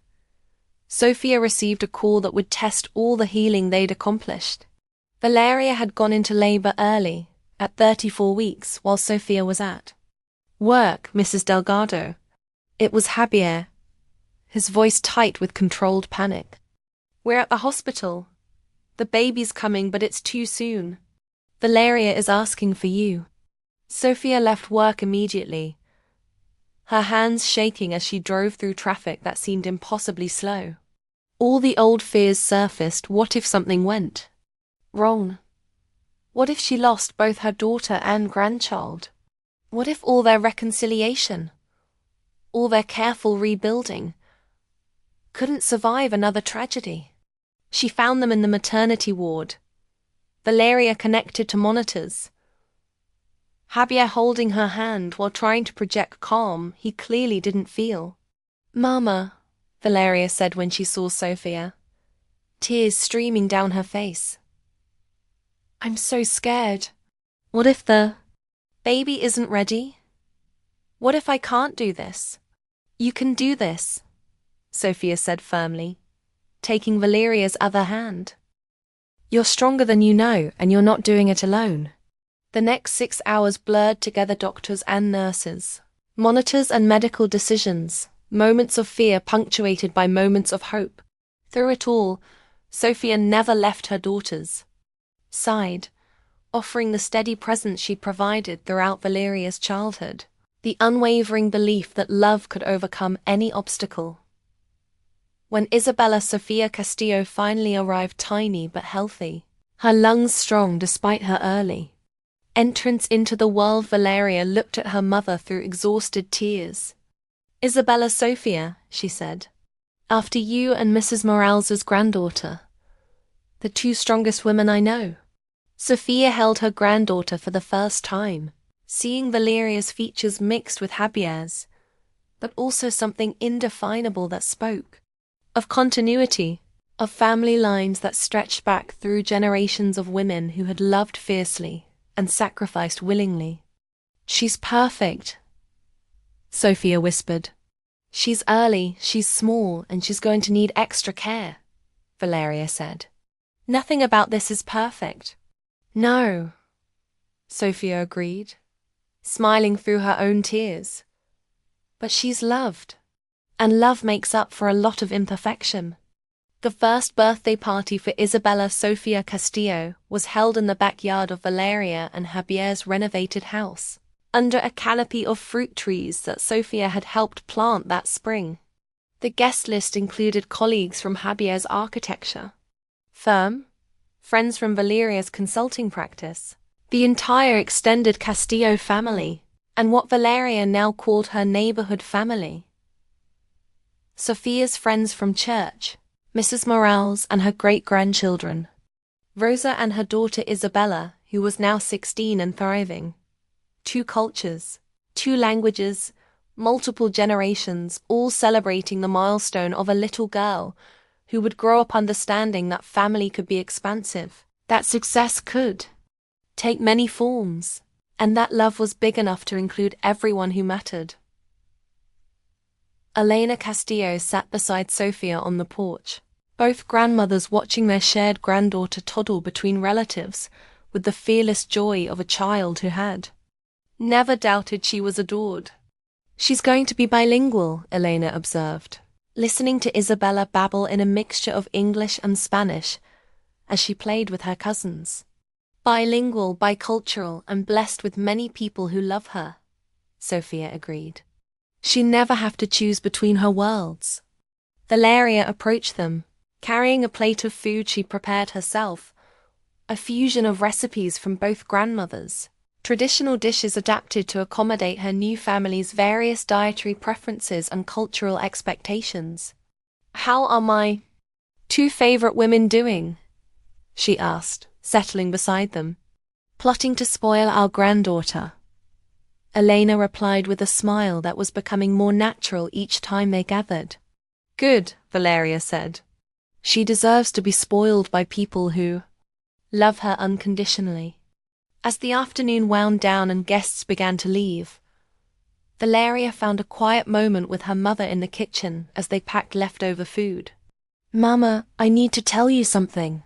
Sofia received a call that would test all the healing they'd accomplished. Valeria had gone into labor early, at 34 weeks, while Sofia was at work. "Mrs. Delgado." It was Javier, his voice tight with controlled panic. "We're at the hospital. The baby's coming, but it's too soon. Valeria is asking for you." Sofia left work immediately, her hands shaking as she drove through traffic that seemed impossibly slow. All the old fears surfaced. What if something went wrong? What if she lost both her daughter and grandchild? What if all their reconciliation, all their careful rebuilding, couldn't survive another tragedy? She found them in the maternity ward, Valeria connected to monitors, Javier holding her hand while trying to project calm he clearly didn't feel. "Mama," Valeria said when she saw Sofia, tears streaming down her face. "I'm so scared. What if the baby isn't ready? What if I can't do this?" "You can do this," Sofia said firmly, taking Valeria's other hand. "You're stronger than you know, and you're not doing it alone." The next 6 hours blurred together doctors and nurses, monitors and medical decisions, moments of fear punctuated by moments of hope. Through it all, Sofia never left her daughters. side, offering the steady presence she provided throughout Valeria's childhood, the unwavering belief that love could overcome any obstacle. When Isabella Sofia Castillo finally arrived, tiny but healthy, her lungs strong despite her early entrance into the world, Valeria looked at her mother through exhausted tears. "Isabella Sofia," she said, "after you and Mrs. Morales's granddaughter, the two strongest women I know." Sofia held her granddaughter for the first time, seeing Valeria's features mixed with Javier's, but also something indefinable that spoke of continuity, of family lines that stretched back through generations of women who had loved fiercely and sacrificed willingly. "She's perfect," Sofia whispered. "She's early, she's small, and she's going to need extra care," Valeria said. "Nothing about this is perfect." "No," Sofia agreed, smiling through her own tears. "But she's loved, and love makes up for a lot of imperfection." The first birthday party for Isabella Sofia Castillo was held in the backyard of Valeria and Javier's renovated house, under a canopy of fruit trees that Sofia had helped plant that spring. The guest list included colleagues from Javier's architecture firm, friends from Valeria's consulting practice, the entire extended Castillo family, and what Valeria now called her neighborhood family. Sofia's friends from church, Mrs. Morales and her great-grandchildren, Rosa and her daughter Isabella, who was now 16 and thriving. 2 cultures, 2 languages, multiple generations, all celebrating the milestone of a little girl who would grow up understanding that family could be expansive, that success could take many forms, and that love was big enough to include everyone who mattered. Elena Castillo sat beside Sofia on the porch, both grandmothers watching their shared granddaughter toddle between relatives with the fearless joy of a child who had never doubted she was adored. "She's going to be bilingual," Elena observed, listening to Isabella babble in a mixture of English and Spanish as she played with her cousins. "Bilingual, bicultural, and blessed with many people who love her," Sofia agreed. "She'd never have to choose between her worlds." Valeria approached them, carrying a plate of food she prepared herself, a fusion of recipes from both grandmothers, traditional dishes adapted to accommodate her new family's various dietary preferences and cultural expectations. "How are my 2 favorite women doing?" she asked, settling beside them. "Plotting to spoil our granddaughter," Elena replied with a smile that was becoming more natural each time they gathered. "Good," Valeria said. "She deserves to be spoiled by people who love her unconditionally." As the afternoon wound down and guests began to leave, Valeria found a quiet moment with her mother in the kitchen as they packed leftover food. "Mama, I need to tell you something."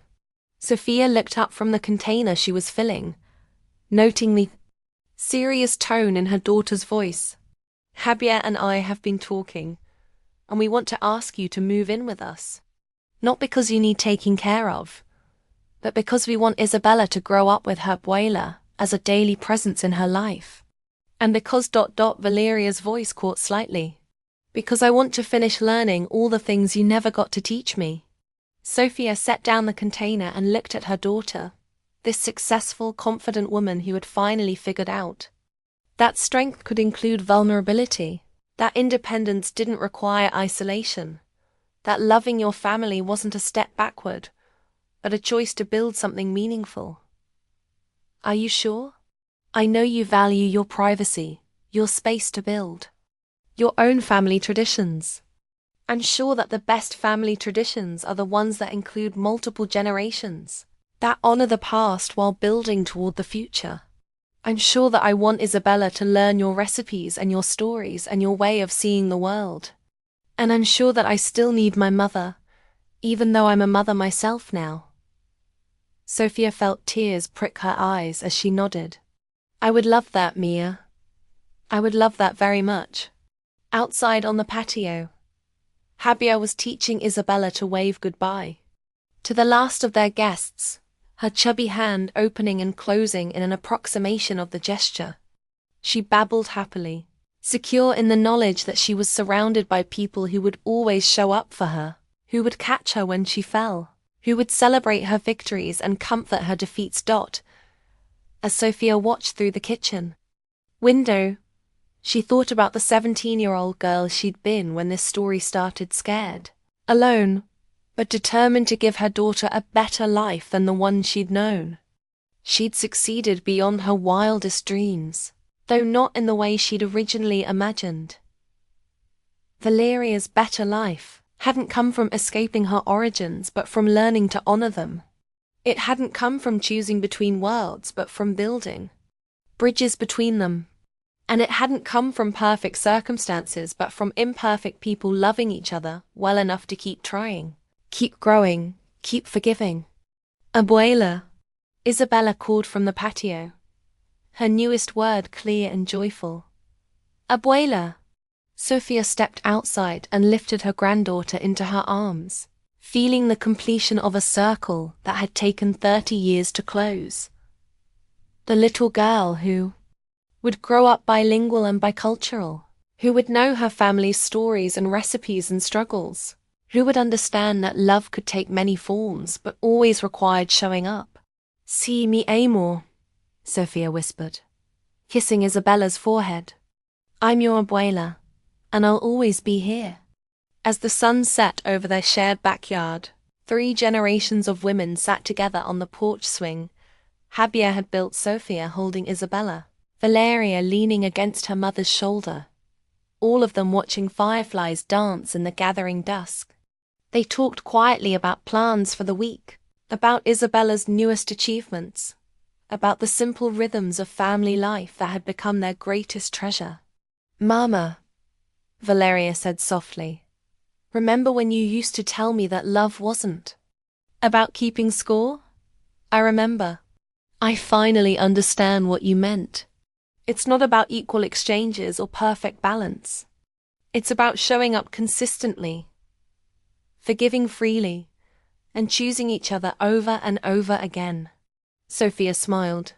Sofia looked up from the container she was filling, noting the serious tone in her daughter's voice. "Javier and I have been talking, and we want to ask you to move in with us. Not because you need taking care of, but because we want Isabella to grow up with her abuela as a daily presence in her life. And because ... Valeria's voice caught slightly. Because I want to finish learning all the things you never got to teach me." Sofia set down the container and looked at her daughter, this successful, confident woman who had finally figured out that strength could include vulnerability, that independence didn't require isolation, that loving your family wasn't a step backward, but a choice to build something meaningful. "Are you sure? I know you value your privacy, your space to build your own family traditions. I'm sure that the best family traditions are the ones that include multiple generations, that honor the past while building toward the future. I'm sure that I want Isabella to learn your recipes and your stories and your way of seeing the world. And I'm sure that I still need my mother, even though I'm a mother myself now." Sofia felt tears prick her eyes as she nodded. "I would love that, Mia. I would love that very much." Outside on the patio, Javier was teaching Isabella to wave goodbye to the last of their guests, her chubby hand opening and closing in an approximation of the gesture. She babbled happily, secure in the knowledge that she was surrounded by people who would always show up for her, who would catch her when she fell, who would celebrate her victories and comfort her defeats. As Sofia watched through the kitchen window, she thought about the 17-year-old girl she'd been when this story started, scared, alone, but determined to give her daughter a better life than the one she'd known. She'd succeeded beyond her wildest dreams, though not in the way she'd originally imagined. Valeria's better life hadn't come from escaping her origins, but from learning to honor them. It hadn't come from choosing between worlds, but from building bridges between them. And it hadn't come from perfect circumstances, but from imperfect people loving each other well enough to keep trying, keep growing, keep forgiving. Abuela, Isabella called from the patio, her newest word clear and joyful. Abuela. Sofia stepped outside and lifted her granddaughter into her arms, feeling the completion of a circle that had taken 30 years to close. The little girl who would grow up bilingual and bicultural, who would know her family's stories and recipes and struggles, who would understand that love could take many forms but always required showing up. "Sí, mi amor," Sofia whispered, kissing Isabella's forehead. "I'm your abuela, and I'll always be here." As the sun set over their shared backyard, 3 generations of women sat together on the porch swing. Javier had built Sofia holding Isabella, Valeria leaning against her mother's shoulder, all of them watching fireflies dance in the gathering dusk. They talked quietly about plans for the week, about Isabella's newest achievements, about the simple rhythms of family life that had become their greatest treasure. "Mama," Valeria said softly, "remember when you used to tell me that love wasn't about keeping score? I remember. I finally understand what you meant. It's not about equal exchanges or perfect balance. It's about showing up consistently, forgiving freely, and choosing each other over and over again." Sofia smiled,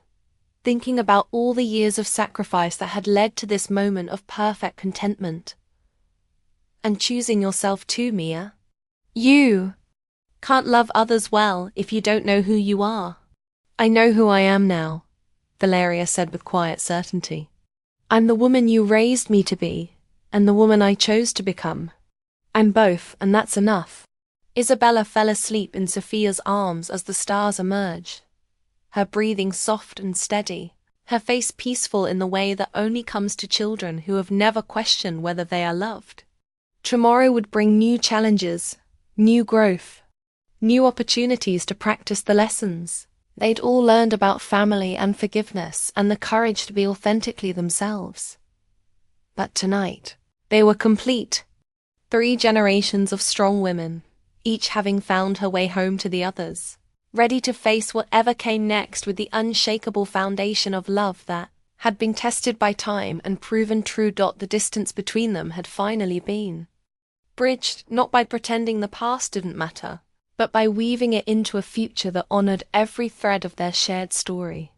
thinking about all the years of sacrifice that had led to this moment of perfect contentment. "And choosing yourself too, Mia. You can't love others well if you don't know who you are." "I know who I am now," Valeria said with quiet certainty. "I'm the woman you raised me to be, and the woman I chose to become. I'm both, and that's enough." Isabella fell asleep in Sofia's arms as the stars emerged, her breathing soft and steady, her face peaceful in the way that only comes to children who have never questioned whether they are loved. Tomorrow would bring new challenges, new growth, new opportunities to practice the lessons they'd all learned about family and forgiveness and the courage to be authentically themselves. But tonight, they were complete. 3 generations of strong women, each having found her way home to the others, ready to face whatever came next with the unshakable foundation of love that had been tested by time and proven true. The distance between them had finally been bridged, not by pretending the past didn't matter, but by weaving it into a future that honored every thread of their shared story.